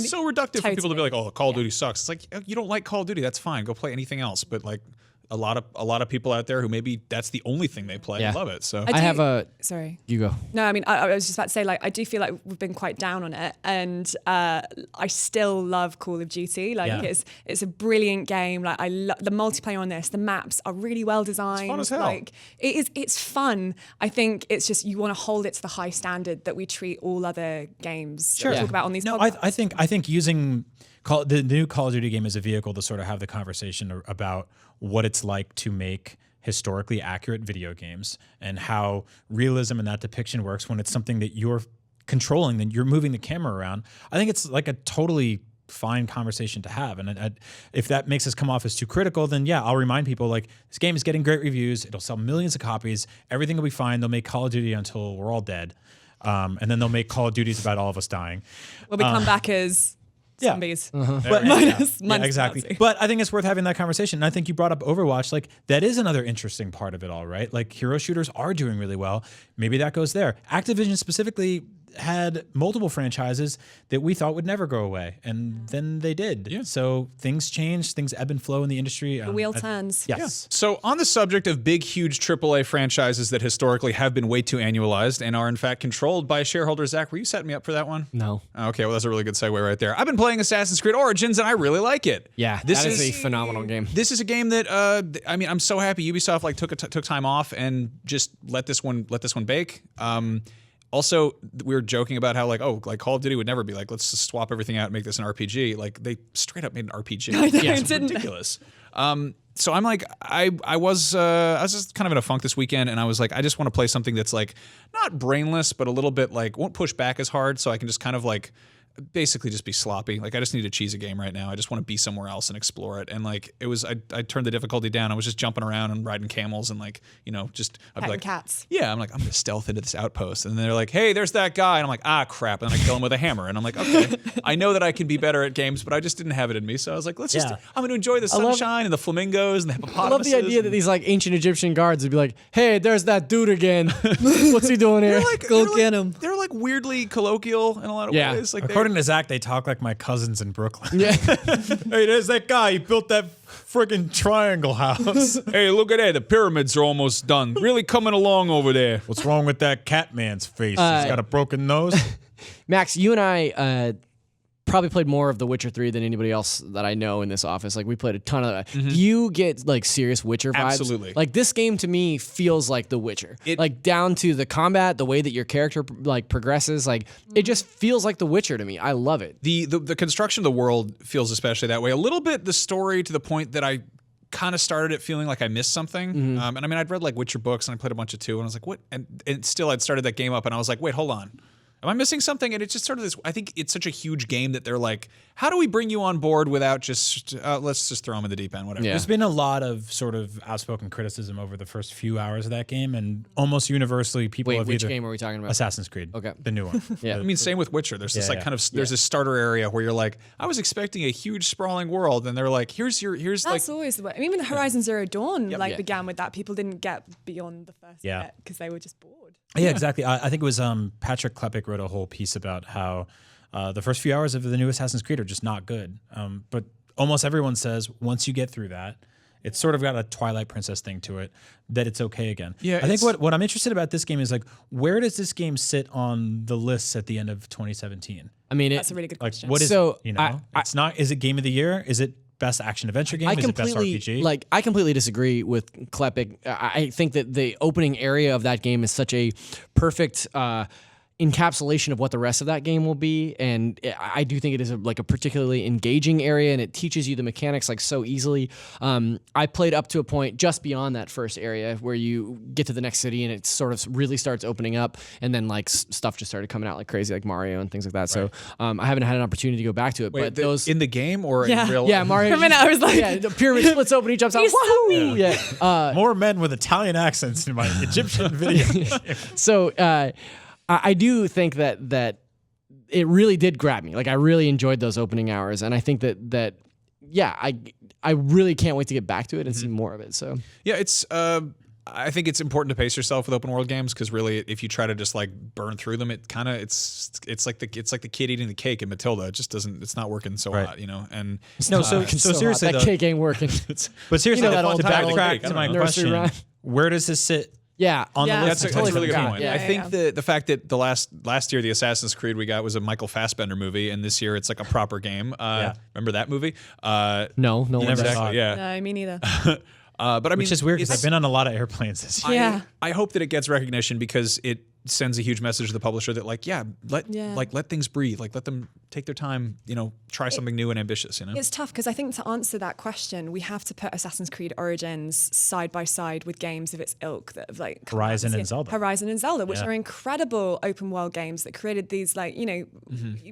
so reductive for people to be like, oh, Call of Duty sucks. It's like, you don't like Call of Duty, that's fine. Go play anything else. But like a lot of people out there who maybe that's the only thing they play love it. So I have a sorry. You go. No, I mean I was just about to say, like, I do feel like we've been quite down on it, and I still love Call of Duty. Like it's a brilliant game. Like I love the multiplayer on this. The maps are really well designed. It's fun as hell. Like it's fun. I think it's just you want to hold it to the high standard that we treat all other games that we talk about on these podcasts. I think using the new Call of Duty game as a vehicle to sort of have the conversation about what it's like to make historically accurate video games and how realism and that depiction works when it's something that you're controlling, then you're moving the camera around. I think it's like a totally fine conversation to have. And if that makes us come off as too critical, then I'll remind people like this game is getting great reviews. It'll sell millions of copies. Everything will be fine. They'll make Call of Duty until we're all dead. And then they'll make Call of Duties about all of us dying. Well, we come back as zombies. But minus exactly. Nazi. But I think it's worth having that conversation. And I think you brought up Overwatch. Like that is another interesting part of it all, right? Like hero shooters are doing really well. Maybe that goes there. Activision specifically had multiple franchises that we thought would never go away, and then they did. So things change, things ebb and flow in the industry. The wheel turns. Yes. So on the subject of big, huge AAA franchises that historically have been way too annualized and are in fact controlled by shareholders, Zach, were you setting me up for that one? No. Okay, well that's a really good segue right there. I've been playing Assassin's Creed Origins and I really like it. Yeah, this is a phenomenal game. This is a game that I mean, I'm so happy Ubisoft like took time off and just let this one bake. Also, we were joking about how like Call of Duty would never be like, let's just swap everything out and make this an RPG. Like they straight up made an RPG. I know, It's ridiculous. So I'm like, I was just kind of in a funk this weekend, and I was like, I just want to play something that's like not brainless, but a little bit like won't push back as hard, so I can just kind of like basically just be sloppy. Like I just need to cheese a game right now. I just want to be somewhere else and explore it. And like it was, I turned the difficulty down. I was just jumping around and riding camels and like, just I'd be like cats. Yeah, I'm like, I'm gonna stealth into this outpost, and they're like, hey, there's that guy, and I'm like, ah, crap, and then I kill him with a hammer, and I'm like, okay, I know that I can be better at games, but I just didn't have it in me, so I was like, I'm gonna enjoy the sunshine and the flamingos and the hippopotamuses. I love the idea that these like ancient Egyptian guards would be like, hey, there's that dude again. What's he doing here? Go get him. They're like weirdly colloquial in a lot of ways. Like according to Zach, they talk like my cousins in Brooklyn. Yeah. Hey, there's that guy. He built that friggin' triangle house. Hey, look at that. The pyramids are almost done. Really coming along over there. What's wrong with that cat man's face? He's got a broken nose. Max, you and I probably played more of The Witcher 3 than anybody else that I know in this office. Like we played a ton of that. Mm-hmm. Do you get like serious Witcher vibes? Absolutely. Like this game to me feels like The Witcher. Like down to the combat, the way that your character like progresses, like it just feels like The Witcher to me. I love it. The construction of the world feels especially that way. A little bit the story to the point that I kind of started it feeling like I missed something. Mm-hmm. And I mean, I'd read like Witcher books and I played a bunch of 2 and I was like, what? And still I'd started that game up and I was like, wait, hold on. Am I missing something? And it's just sort of this. I think it's such a huge game that they're like, how do we bring you on board without just let's just throw them in the deep end, whatever. Yeah. There's been a lot of sort of outspoken criticism over the first few hours of that game, and almost universally people Wait, have which either game are we talking about? Assassin's Creed, Okay. the new one. Yeah. I mean, same with Witcher. There's this like yeah. kind of there's this starter area where you're like, I was expecting a huge sprawling world, and they're like, here's like That's always the way. I mean, even Horizon Zero Dawn Yeah. began with that. People didn't get beyond the first Yeah. bit because they were just bored. Yeah, exactly. I think it was Patrick Klepek wrote a whole piece about how the first few hours of the new Assassin's Creed are just not good. But almost everyone says once you get through that, it's sort of got a Twilight Princess thing to it, that it's okay again. Yeah, I think what I'm interested about this game is like, where does this game sit on the lists at the end of 2017? I mean, That's a really good Like, question. what is So, it, you know? It's not. Is it Game of the Year? Is it best action adventure game? Is it best RPG? I completely disagree with Klepek. I think that the opening area of that game is such a perfect encapsulation of what the rest of that game will be, and I do think it is a particularly engaging area, and it teaches you the mechanics like so easily. I played up to a point just beyond that first area where you get to the next city and it sort of really starts opening up, and then like stuff just started coming out like crazy, like Mario and things like that. So I haven't had an opportunity to go back to it. Wait, but those in the game or Yeah. in real? yeah, Mario. For a minute, I was like, yeah, the pyramid splits open, he jumps out. You saw Wahoo! me. Yeah. More men with Italian accents in my Egyptian video game. So I do think that it really did grab me. Like I really enjoyed those opening hours, and I think that I really can't wait to get back to it and see more of it. So Yeah, it's. I think it's important to pace yourself with open world games because really, if you try to just like burn through them, it kind of it's like the kid eating the cake in Matilda. It just doesn't. It's not working so Right. hot, you know. And No, so seriously that though, cake ain't working. but seriously, You know that to old title backtrack cake, I to don't my know. Nursery question, rhyme. where does this sit Yeah, on Yeah. the that's list? a totally really good forgot. point. Yeah, I think the fact that the last year the Assassin's Creed we got was a Michael Fassbender movie, and this year it's like a proper game. Remember that movie? no one never does. saw it. Yeah. no, me neither. But I mean, Which is weird because it's- I've been on a lot of airplanes this year. Yeah. I hope that it gets recognition because it sends a huge message to the publisher that like let things breathe, like let them take their time, you know, try something new and ambitious, you know. It's tough because I think to answer that question, we have to put Assassin's Creed Origins side by side with games of its ilk that have like come out Horizon this and year. Zelda. Horizon and Zelda, which Yeah. are incredible open world games that created these like, you know,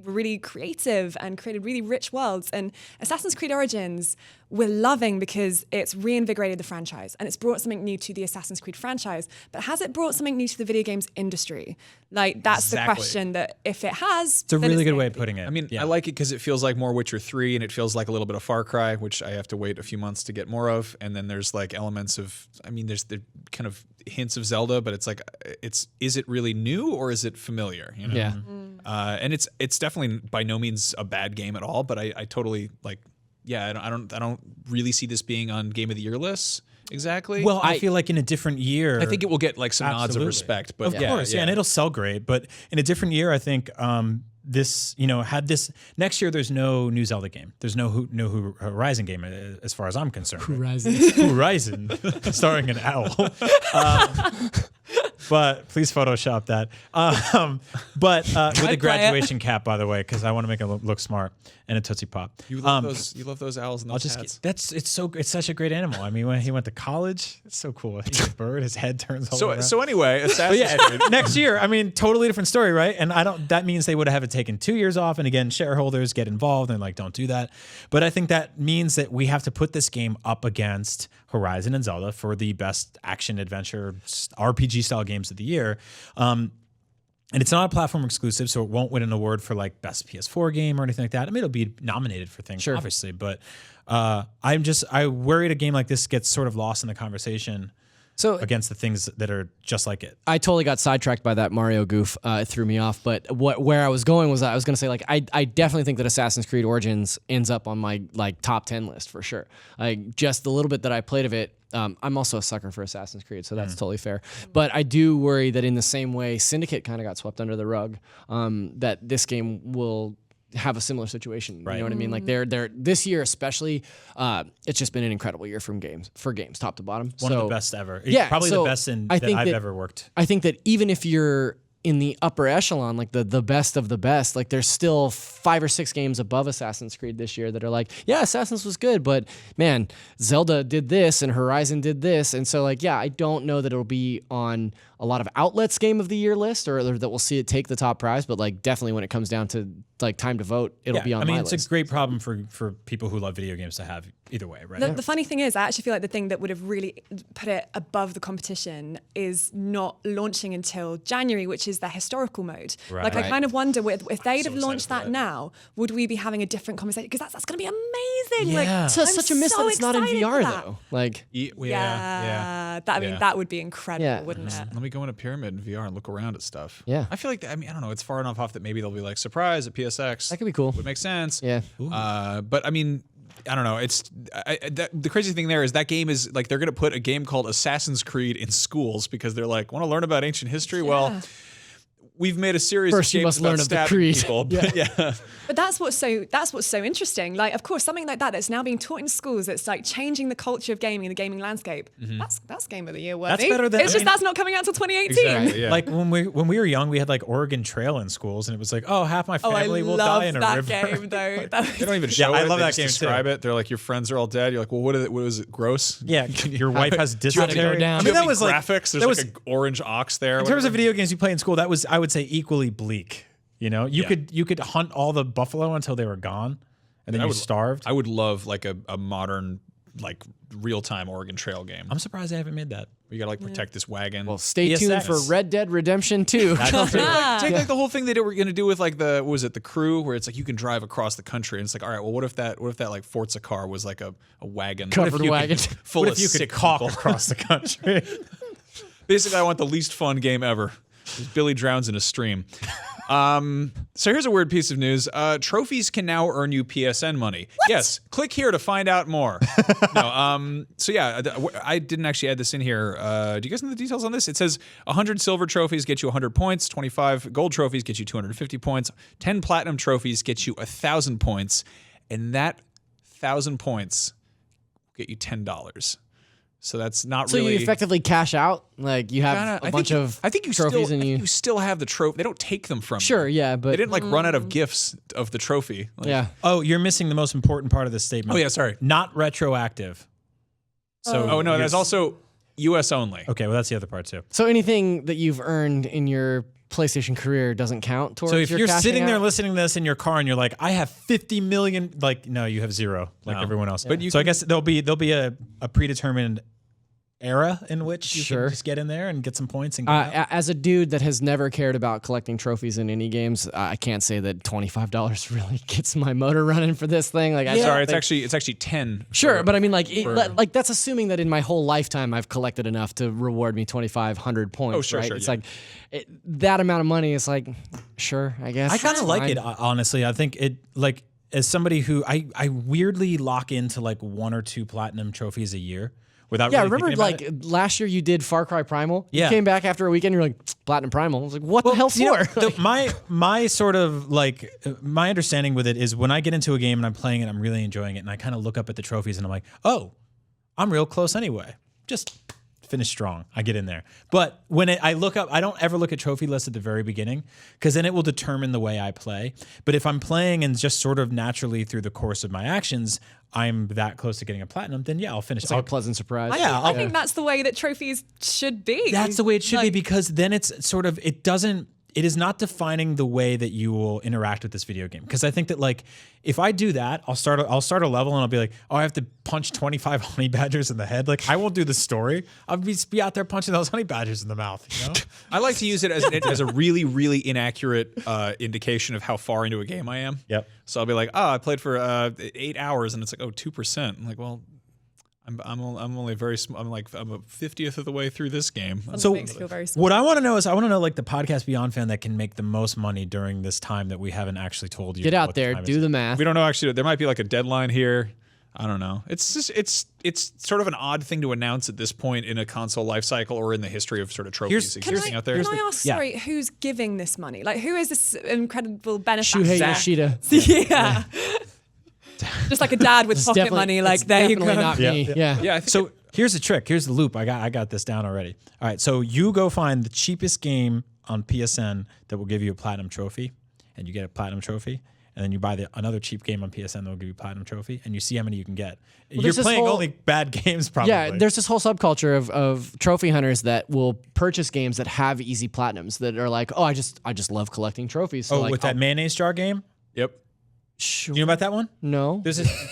really creative and created really rich worlds. And Assassin's Creed Origins, we're loving because it's reinvigorated the franchise and it's brought something new to the Assassin's Creed franchise. But has it brought something new to the video games industry? Like that's the Exactly. question that if it has, It's a then really good going way to of putting it. I mean, yeah. I like it because it feels like more Witcher 3 and it feels like a little bit of Far Cry, which I have to wait a few months to get more of. And then there's like elements of, I mean, there's the kind of hints of Zelda, but it's like, is it really new or is it familiar? You know? Yeah. And it's definitely by no means a bad game at all, but I totally like, yeah, I don't really see this being on Game of the Year lists exactly. Well, I feel like in a different year, I think it will get like some nods of Absolutely. respect, but of course, yeah, and it'll sell great. But in a different year, I think this, you know, had this next year. There's no new Zelda game. There's no Horizon game, as far as I'm concerned. Horizon, starring an owl. But please Photoshop that. But with a graduation cap, by the way, because I want to make it look smart, and a Tootsie Pop. you love those owls and I'll those just hats. it's such a great animal. I mean, when he went to college, it's so cool. He's a bird. His head turns all around. So anyway, Assassin's Creed. Next year, I mean, totally different story, right? And that means they would have taken 2 years off. And again, shareholders get involved and like, don't do that. But I think that means that we have to put this game up against Horizon and Zelda for the best action adventure RPG style games of the year. And it's not a platform exclusive, so it won't win an award for like best PS4 game or anything like that. I mean, it'll be nominated for things, obviously, but I worried a game like this gets sort of lost in the conversation. So Against the things that are just like it. I totally got sidetracked by that Mario goof. It threw me off. But where I was going was I was going to say, like, I definitely think that Assassin's Creed Origins ends up on my like top 10 list for sure. Like just the little bit that I played of it. I'm also a sucker for Assassin's Creed, so that's totally fair. But I do worry that in the same way Syndicate kind of got swept under the rug, that this game will have a similar situation. You know what I mean? Like they're this year especially, it's just been an incredible year for games, top to bottom. One of the best ever. Yeah, Probably so the best that I've ever worked. I think that even if you're in the upper echelon, like the best of the best, like there's still 5 or 6 games above Assassin's Creed this year that are like, yeah, Assassin's was good, but man, Zelda did this and Horizon did this. And so like, yeah, I don't know that it'll be on a lot of outlets game of the year list, or that we'll see it take the top prize. But like definitely when it comes down to like time to vote, it'll be on my list. It's a great problem for people who love video games to have either way, right? The funny thing is, I actually feel like the thing that would have really put it above the competition is not launching until January, which is their historical mode. Right. Like I kind of wonder if they'd have excited launched for that that. now, would we be having a different conversation? Because that's going to be amazing. Yeah. Like, So it's I'm such a miss so that it's not in excited VR for that. though. Like Yeah, that, I mean, Yeah. that would be incredible, Yeah. wouldn't it? Let me go in a pyramid in VR and look around at stuff. Yeah. I feel like I don't know. It's far enough off that maybe they'll be like surprise at PSX. that could be cool. Would make sense. Yeah. But I mean, I don't know. It's the crazy thing there is that game is like they're going to put a game called Assassin's Creed in schools because they're like, want to learn about ancient history? Well, we've made a series First of you games must learn about of the stabbing creed. people. But yeah. But that's what's so interesting. Like, of course, something like that's now being taught in schools. It's like changing the culture of gaming and the gaming landscape. That's game of the year worthy. That's better than- It's I just mean- that's not coming out till 2018. Exactly, yeah. Like when we were young, we had like Oregon Trail in schools, and it was like, oh, half my Oh, I family will love die in a that river. game though. They don't even show I it. love They that just game, describe too. it. They're like, your friends are all dead. You're like, well, what was it? Gross? Yeah, your wife has dysentery. down? I Do mean, you have that any was like graphics. There's that like was an orange ox there. in terms of video games you play in school. That was, I would say, equally bleak. You know, you could hunt all the buffalo until they were gone, and then you starved. I would love like a modern like real time Oregon Trail game. I'm surprised they haven't made that. You gotta like protect this wagon. Well, stay ESX. tuned for Red Dead Redemption 2. Take like the whole thing they were gonna do with like the the crew where it's like you can drive across the country and it's like, all right, well, what if that like Forza car was like a wagon Covered What if you wagon. could- full What of if you could sick caulk people? across the country? Basically, I want the least fun game ever. Billy drowns in a stream. So here's a weird piece of news. Trophies can now earn you PSN money. What? Yes. Click here to find out more. No. So yeah, I didn't actually add this in here. Do you guys know the details on this? It says 100 silver trophies get you 100 points. 25 gold trophies get you 250 points. 10 platinum trophies get you 1,000 points, and that 1,000 points get you $10. So that's not So really. you effectively cash out, like you have a bunch of trophies, and you still have the trophy. They don't take them from you. Sure, yeah, but They didn't like run out of gifts of the trophy. Like, yeah. Oh, you're missing the most important part of this statement. Oh yeah, sorry. Not retroactive. So Oh no, that's also U.S. only. okay. Well, that's the other part too. So anything that you've earned in your PlayStation career doesn't count towards So if your you're cashing sitting there out? listening to this in your car and you're like, I have 50 million, like no, you have zero, like No. everyone else. But you so I guess there'll be a predetermined era in which you Sure. can just get in there and get some points and get out. As a dude that has never cared about collecting trophies in any games, I can't say that $25 really gets my motor running for this thing. Like, I Sorry, don't it's think- actually 10. Sure, for- but I mean, like, like that's assuming that in my whole lifetime I've collected enough to reward me 2,500 points. Oh, sure, right? sure, It's yeah. like that amount of money is like, sure, I guess. I kind of it's like fine. it, honestly. I think it, like, as somebody who I weirdly lock into like 1 or 2 platinum trophies a year without Yeah, really remember thinking about like it. last year you did Far Cry Primal? Yeah. You came back after a weekend, you're like, Platinum Primal. I was like, what the hell You know, for? my sort of like my understanding with it is when I get into a game and I'm playing it, I'm really enjoying it, and I kind of look up at the trophies and I'm like, oh, I'm real close anyway. Just finish strong. I get in there. But when I look up, I don't ever look at trophy lists at the very beginning because then it will determine the way I play. But if I'm playing and just sort of naturally through the course of my actions, I'm that close to getting a platinum, then yeah, I'll finish. It's like a pleasant surprise. I think that's the way that trophies should be. That's the way it should be Like, because then it's sort of it is not defining the way that you will interact with this video game. Because I think that like if I do that, I'll start a level and I'll be like, oh, I have to punch 25 honey badgers in the head. Like I won't do the story. I'll be out there punching those honey badgers in the mouth. You know? I like to use it as a really, really inaccurate indication of how far into a game I am. Yep. So I'll be like, oh, I played for 8 hours, and it's like, oh, 2%. I'm like, well, I'm only very small. I'm a 50th of the way through this game. So makes you feel very small. What I want to know is like the Podcast Beyond fan that can make the most money during this time that we haven't actually told you. Get out what there, time do is. the math. We don't know actually. There might be like a deadline here. I don't know. It's just it's sort of an odd thing to announce at this point in a console life cycle or in the history of sort of trophies existing out there. Can I ask, yeah. sorry, who's giving this money? Like, who is this incredible benefactor? Shuhei Yoshida. Yeah. Just like a dad with pocket money, like, it's there you go. definitely not me. Yeah. Yeah, I think So here's the trick. Here's the loop. I got this down already. All right. So you go find the cheapest game on PSN that will give you a platinum trophy, and you get a platinum trophy, and then you buy another cheap game on PSN, they'll give you platinum trophy, and you see how many you can get. You're there's this playing whole- only bad games, probably. Yeah, there's this whole subculture of trophy hunters that will purchase games that have easy platinums that are like, oh, I just love collecting trophies. So Oh, like, with that mayonnaise jar game? Yep. sure. Do you know about that one? No, Do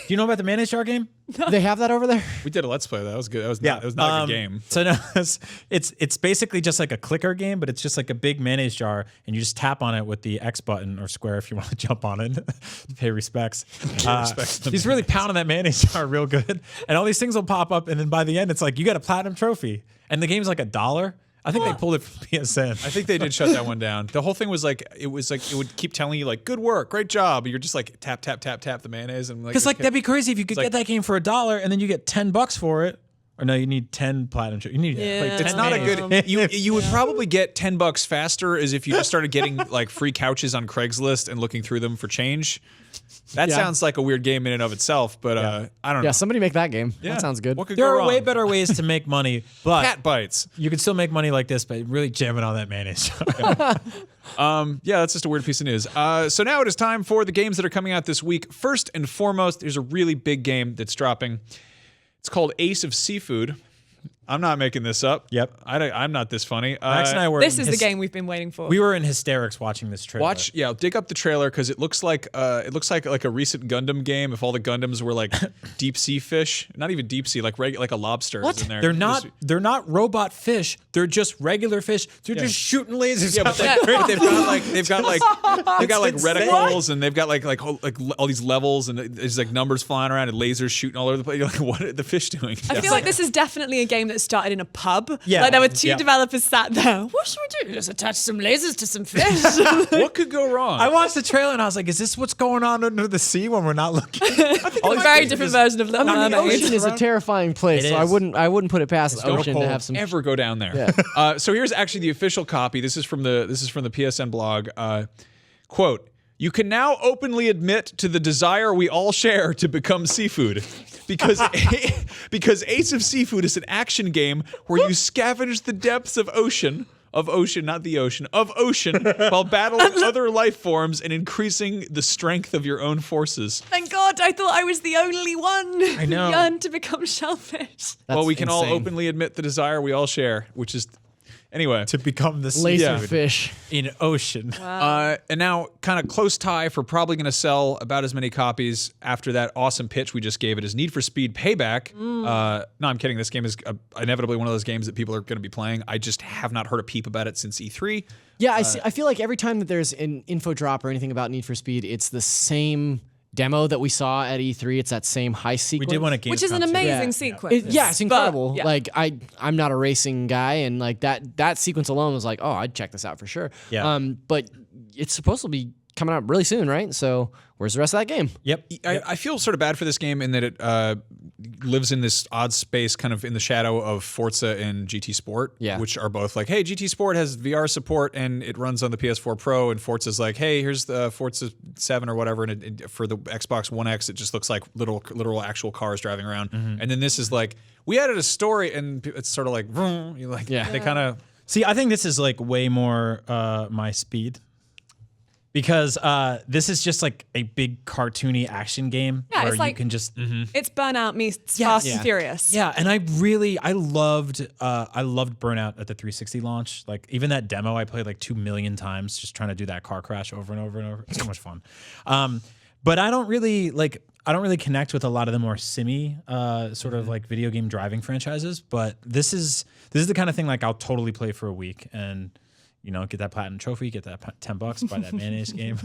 you know about the mayonnaise jar game? they have that over there. We did a let's play. That was good. That was not, it was not a good game. So no, it's basically just like a clicker game, but it's just like a big mayonnaise jar, and you just tap on it with the X button or square if you want to jump on it to pay respects. He's really pounding that mayonnaise jar real good, and all these things will pop up, and then by the end, it's like you got a platinum trophy, and the game's like $1. I think they pulled it from PSN. I think they did shut that one down. The whole thing was like it would keep telling you like good work, great job. You're just like tap tap tap tap the mayonnaise and like Because like that'd be crazy if you could like- get that game for $1 and then you get $10 for it. Or no, you need 10 platinum. You need like 10 it's not a mayonnaise. good. You would probably get $10 faster as if you just started getting like free couches on Craigslist and looking through them for change. That Yeah. sounds like a weird game in and of itself, but I don't know. Yeah, somebody make that game. That sounds good. What could There go are wrong? way better ways to make money, but Cat bites. you can still make money like this by really jamming on that mayonnaise. jar. Yeah, that's just a weird piece of news. So now it is time for the games that are coming out this week. First and foremost, there's a really big game that's dropping. It's called Ace of Seafood. I'm not making this up. Yep. I'm not this funny. Max and I were This in is the game we've been waiting for. We were in hysterics watching this trailer. dig up the trailer because it looks like a recent Gundam game. If all the Gundams were like deep sea fish, not even deep sea, like a lobster is in there. They're not robot fish. They're just regular fish. They're just shooting lasers. Yeah, out but, there. but they've got like insane. reticles and they've got like all these levels and there's like numbers flying around and lasers shooting all over the place. You're like, what are the fish doing? I feel like this is definitely a game that started in a pub. Yeah. Like there were two Yeah. developers sat there. What should we do? Just attach some lasers to some fish. What could go wrong? I watched the trailer and I was like, is this what's going on under the sea when we're not looking? A very different version of Little I mean, the Mermaid. ocean is a terrifying place, It so I is. wouldn't put it past the Don't ocean to have some. ever go down there. So here's actually the official copy. This is from the PSN blog. Quote: You can now openly admit to the desire we all share to become seafood. Because Ace of Seafood is an action game where you scavenge the depths of ocean, not the ocean, of ocean, while battling other life forms and increasing the strength of your own forces. Thank God, I thought I was the only one who know. yearned to become shellfish. Well, we can all insane. openly admit the desire we all share, which is, anyway. to become the Laser seafood fish. in ocean. And now, kind of close tie for probably going to sell about as many copies after that awesome pitch we just gave it is Need for Speed Payback. No, I'm kidding. This game is inevitably one of those games that people are going to be playing. I just have not heard a peep about it since E3. Yeah, I feel like every time that there's an info drop or anything about Need for Speed, it's the same demo that we saw at E3. It's that same heist We sequence. did one at Gamescom Which is an too. amazing Yeah. sequence. Yeah, it's incredible. But, yeah. Like I'm not a racing guy, and like that sequence alone was like, oh, I'd check this out for sure. Yeah. But it's supposed to be coming out really soon, right? So where's the rest of that game? Yep. I feel sort of bad for this game in that it lives in this odd space kind of in the shadow of Forza and GT Sport, Yeah. which are both like, hey, GT Sport has VR support and it runs on the PS4 Pro, and Forza's like, hey, here's the Forza 7 or whatever, and for the Xbox One X, it just looks like literal actual cars driving around. And then this is like, we added a story, and it's sort of like, vroom, you like, Yeah. they kind of. See, I think this is like way more my speed. Because this is just like a big cartoony action game Yeah, where it's you like- can just It's Burnout meets Yes. Fast Yeah. and Furious. yeah, and I loved Burnout at the 360 launch. Like even that demo I played like 2 million times just trying to do that car crash over and over and over. It's so much fun. But I don't really connect with a lot of the more simmy sort of like video game driving franchises, but this is the kind of thing like I'll totally play for a week and you know, get that platinum trophy, get that $10, buy that mayonnaise game,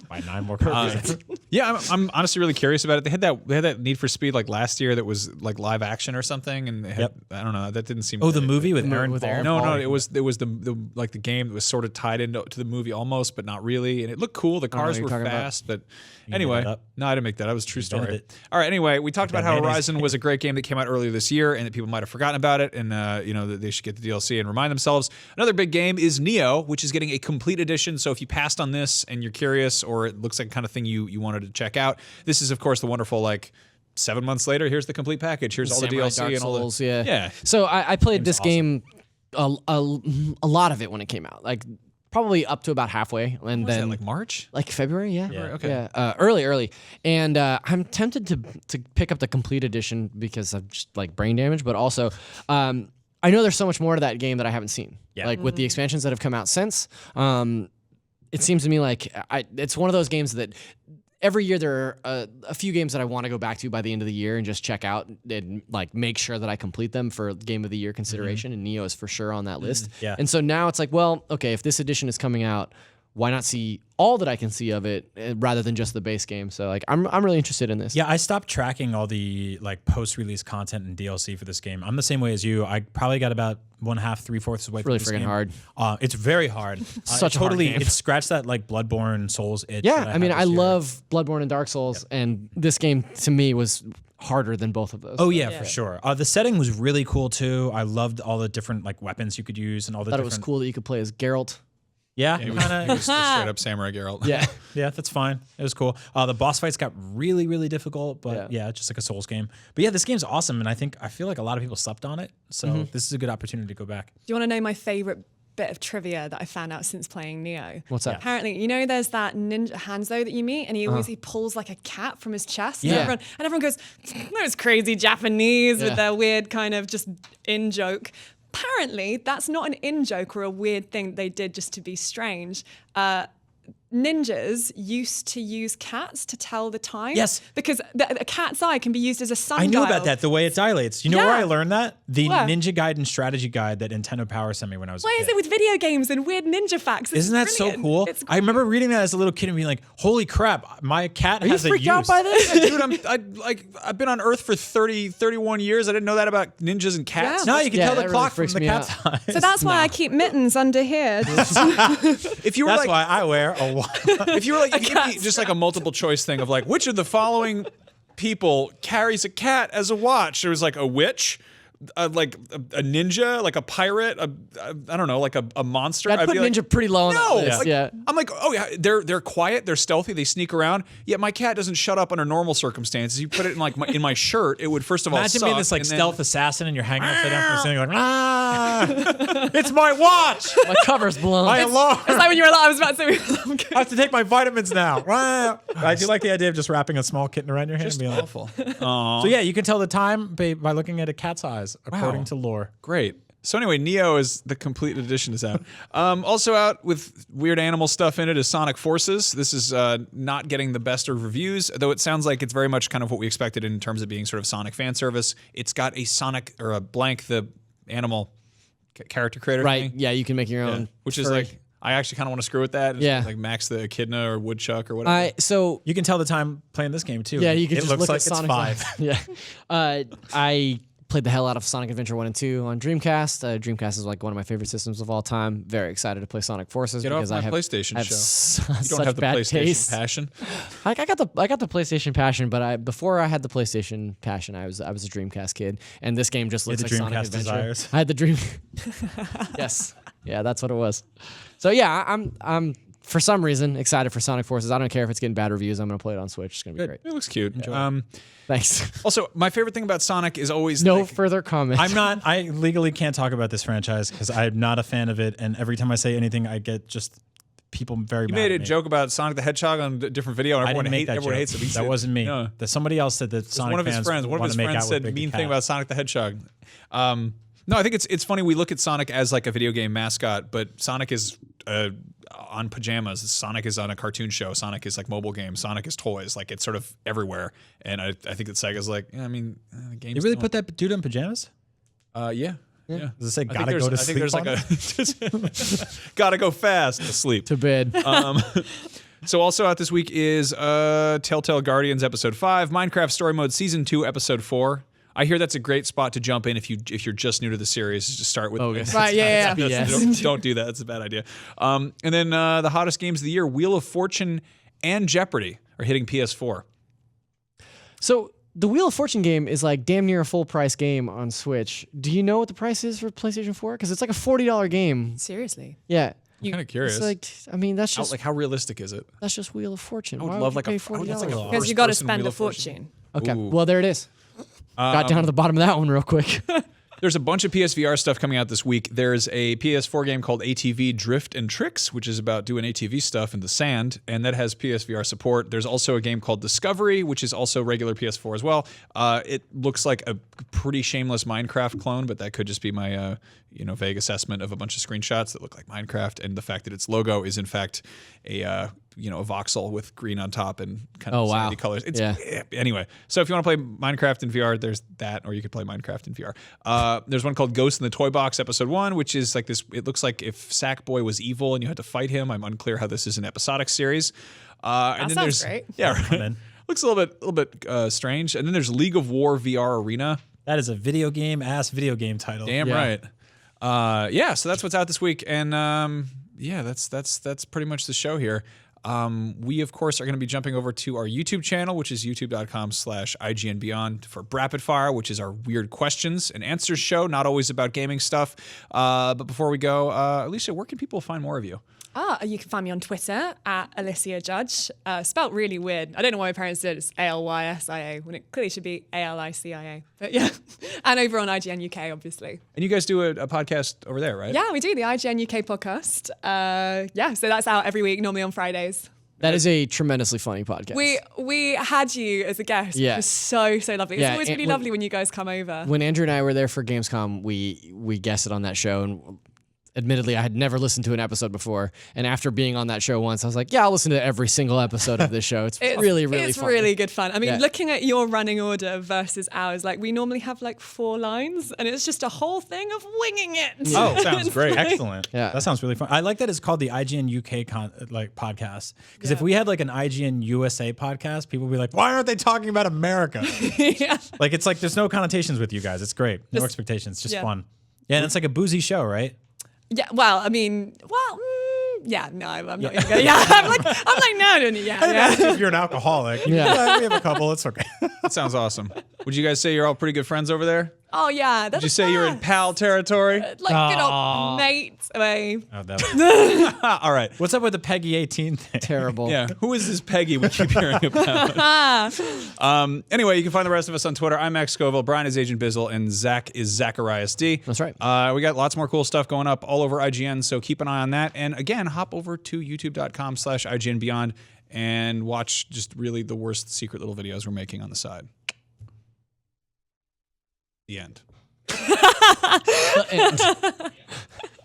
buy 9 more copies. Yeah, I'm honestly really curious about it. They had that Need for Speed like last year that was like live action or something, and they had, I don't know, that didn't seem. Oh, the movie with Aaron with Paul? Aaron No, it was the like the game that was sort of tied into the movie almost, but not really, and it looked cool. The cars you're were talking about. fast, but made anyway, that up. no, I didn't make that. That was a true story. invented it. All right, anyway, we talked about how mayonnaise. Horizon was a great game that came out earlier this year, and that people might have forgotten about it, and you know that they should get the DLC and remind themselves. Another big game is Neo, which is getting a complete edition. So if you passed on this and you're curious, or it looks like the kind of thing you wanted to check out, this is of course the wonderful like 7 months later. Here's the complete package. Here's all the Samurai DLC Dark and all the Souls, yeah. yeah. So I played this awesome. game a lot of it when it came out. Like probably up to about halfway, and Was that then like March? like February, yeah, Okay. yeah, early, and I'm tempted to pick up the complete edition because of just like brain damage, but also I know there's so much more to that game that I haven't seen. Yeah. Like with the expansions that have come out since, it seems to me like it's one of those games that every year there are a few games that I want to go back to by the end of the year and just check out and like make sure that I complete them for game of the year consideration. And Neo is for sure on that list. Yeah. And so now it's like, well, okay, if this edition is coming out, why not see all that I can see of it rather than just the base game? So like, I'm really interested in this. Yeah, I stopped tracking all the like post-release content and DLC for this game. I'm the same way as you. I probably got about 1/2, 3/4 of the way through Really this freaking game. hard. It's very hard. Such a hard totally, game. it scratched that like Bloodborne Souls itch. Yeah, that I mean, had I this year. love Bloodborne and Dark Souls, and this game to me was harder than both of those. Oh yeah, for sure. The setting was really cool too. I loved all the different like weapons you could use and all the I thought it different. was cool that you could play as Geralt. Yeah, He was kind of. just straight up Samurai Geralt. Yeah. Yeah, that's fine. It was cool. The boss fights got really, really difficult, but yeah, just like a Souls game. But yeah, this game's awesome, and I feel like a lot of people slept on it. So this is a good opportunity to go back. Do you want to know my favorite bit of trivia that I found out since playing Neo? What's that? Apparently, you know, there's that ninja Hanzo that you meet, and he pulls like a cat from his chest. Yeah. And everyone goes, those crazy Japanese Yeah. with their weird kind of just in joke. Apparently, that's not an in joke or a weird thing they did just to be strange. Ninjas used to use cats to tell the time. Yes. Because a cat's eye can be used as a sundial. I knew about that, the way it dilates. You know where Yeah. I learned that? The Where? Ninja Guide and Strategy Guide that Nintendo Power sent me when I was a Why kid. is it with video games and weird ninja facts? It's Isn't that so brilliant. cool? It's I remember reading that as a little kid and being like, holy crap, my cat Are you has a freaked use. out by this? Dude, I've been on Earth for 31 years. I didn't know that about ninjas and cats. Yeah. No, you can Yeah, tell that the really clock from freaks the me cat's out. eyes. So that's why I keep mittens under here. If you were That's like, why I wear a watch. if you were like, if you gave me just like a multiple choice thing of like, which of the following people carries a cat as a watch? There was like a witch, like a ninja, like a pirate, I don't know, like a monster. I'd put be like, Ninja pretty low on no, that list. like, Yeah. I'm like, oh yeah, they're quiet, they're stealthy, they sneak around. Yet my cat doesn't shut up under normal circumstances. You put it in like in my shirt, it would first of all Imagine suck, being this like and then- stealth assassin and you're hanging upside down from the ceiling like, ah, it's my watch, My cover's blown. my alarm. It's like when you were like, I was about to say, I have to take my vitamins now. Ah. I do like the idea of just wrapping a small kitten around your hand and being like, awful. so yeah, you can tell the time by looking at a cat's eyes, according Wow. to lore. Great. So anyway, Neo is the complete edition is out. Also out with weird animal stuff in it is Sonic Forces. This is not getting the best of reviews, though it sounds like it's very much kind of what we expected in terms of being sort of Sonic fan service. It's got a Sonic or a Blank, the animal character creator Right. thing. Yeah, you can make your own. Which is furry. like, I actually kind of want to screw with that. It's Yeah. like Max the Echidna or Woodchuck or whatever. So You can tell the time playing this game too. yeah, you can it just looks look like at Sonic's it's 5. eyes. Yeah. I played the hell out of Sonic Adventure 1 and 2 on Dreamcast. Dreamcast is like one of my favorite systems of all time. Very excited to play Sonic Forces Get off because my I have PlayStation I have show. such You don't have the bad PlayStation taste. passion. I got the PlayStation passion, but before I had the PlayStation passion, I was a Dreamcast kid, and this game just looks had like the Sonic Dreamcast Adventure. desires. I had the dream. Yes, yeah, that's what it was. So yeah, I'm for some reason excited for Sonic Forces. I don't care if it's getting bad reviews. I'm gonna play it on Switch. It's gonna be great. It looks cute. Thanks. Also, my favorite thing about Sonic is always No like, further comment. I legally can't talk about this franchise because I'm not a fan of it, and every time I say anything, I get just people very You mad made at a me. joke about Sonic the Hedgehog on a different video, and I everyone, didn't make that everyone joke. hates it. He That said- wasn't me. No. That somebody else said that Sonic One of his fans friends want to make out said with mean Big thing Cat. about Sonic the Hedgehog. No, I think it's funny. We look at Sonic as like a video game mascot, but Sonic is on pajamas. Sonic is on a cartoon show. Sonic is like mobile games. Sonic is toys. Like it's sort of everywhere. And I think that Sega's like, yeah, I mean, the game's You really still- put that dude in pajamas? Yeah. Does it say I think gotta there's- go to I think sleep? there's like on a gotta go fast to sleep. to bed. So also out this week is Telltale Guardians Episode 5, Minecraft Story Mode Season 2 Episode 4. I hear that's a great spot to jump in if you're just new to the series. Just start with Okay. Right, yeah. Don't do that. That's a bad idea. And then the hottest games of the year, Wheel of Fortune and Jeopardy are hitting PS4. So the Wheel of Fortune game is like damn near a full price game on Switch. Do you know what the price is for PlayStation 4? Because it's like a $40 game. Seriously. Yeah. I'm kind of curious. It's like, I mean, that's How, just like how realistic is it? that's just Wheel of Fortune. I would Why love would you like pay a. I would- that's like a $40? Because you got to first-person spend Wheel a of Fortune. fortune. Okay. Ooh. Well, there it is. Got down to the bottom of that one real quick. There's a bunch of PSVR stuff coming out this week. There's a PS4 game called ATV Drift and Tricks, which is about doing ATV stuff in the sand, and that has PSVR support. There's also a game called Discovery, which is also regular PS4 as well. It looks like a pretty shameless Minecraft clone, but that could just be my vague assessment of a bunch of screenshots that look like Minecraft, and the fact that its logo is in fact a voxel with green on top and kind of sandy colors. Anyway, so if you want to play Minecraft in VR, there's that, or you could play Minecraft in VR. There's one called Ghost in the Toy Box Episode 1, which is like this. It looks like if Sackboy was evil and you had to fight him. I'm unclear how this is an episodic series. And then sounds great. Yeah, right. Looks a little bit strange. And then there's League of War VR Arena. That is a video game title. Damn right. So that's what's out this week, and that's pretty much the show here. We of course are going to be jumping over to our YouTube channel, which is youtube.com/IGNBeyond for Rapid Fire, which is our weird questions and answers show, not always about gaming stuff. But before we go, Alicia, where can people find more of you? You can find me on Twitter at Alicia Judge, spelt really weird. I don't know why my parents did it. It's ALYSIA when it clearly should be ALICIA. But yeah, and over on IGN UK, obviously. And you guys do a podcast over there, right? Yeah, we do the IGN UK podcast. So that's out every week, normally on Fridays. That is a tremendously funny podcast. We had you as a guest. Yeah. It was so lovely. It's always really lovely when you guys come over. When Andrew and I were there for Gamescom, we guested on that show, and admittedly, I had never listened to an episode before. And after being on that show once, I was like, yeah, I'll listen to every single episode of this show. It's really funny. It's really good fun. I mean, looking at your running order versus ours, like we normally have like 4 lines, and it's just a whole thing of winging it. Oh, sounds great. Excellent. Yeah. That sounds really fun. I like that it's called the IGN UK podcast. Because if we had like an IGN USA podcast, people would be like, why aren't they talking about America? Like, it's like there's no connotations with you guys. It's great. No expectations. Just fun. Yeah, and it's like a boozy show, right? Yeah, well, I mean, no, I'm not even gonna. Yeah, I'm like, no, If you're an alcoholic, we have a couple. It's okay. That sounds awesome. Would you guys say you're all pretty good friends over there? Oh yeah, Would you say you're in pal territory? like good old mates? All right. What's up with the Peggy 18 thing? terrible. Yeah. Who is this Peggy we keep hearing about? Anyway, you can find the rest of us on Twitter. I'm Max Scoville, Brian is Agent Bizzle, and Zach is Zacharias D. That's right. We got lots more cool stuff going up all over IGN, so keep an eye on that. And again, hop over to youtube.com/IGNBeyond and watch just really the worst secret little videos we're making on the side. The end. The end.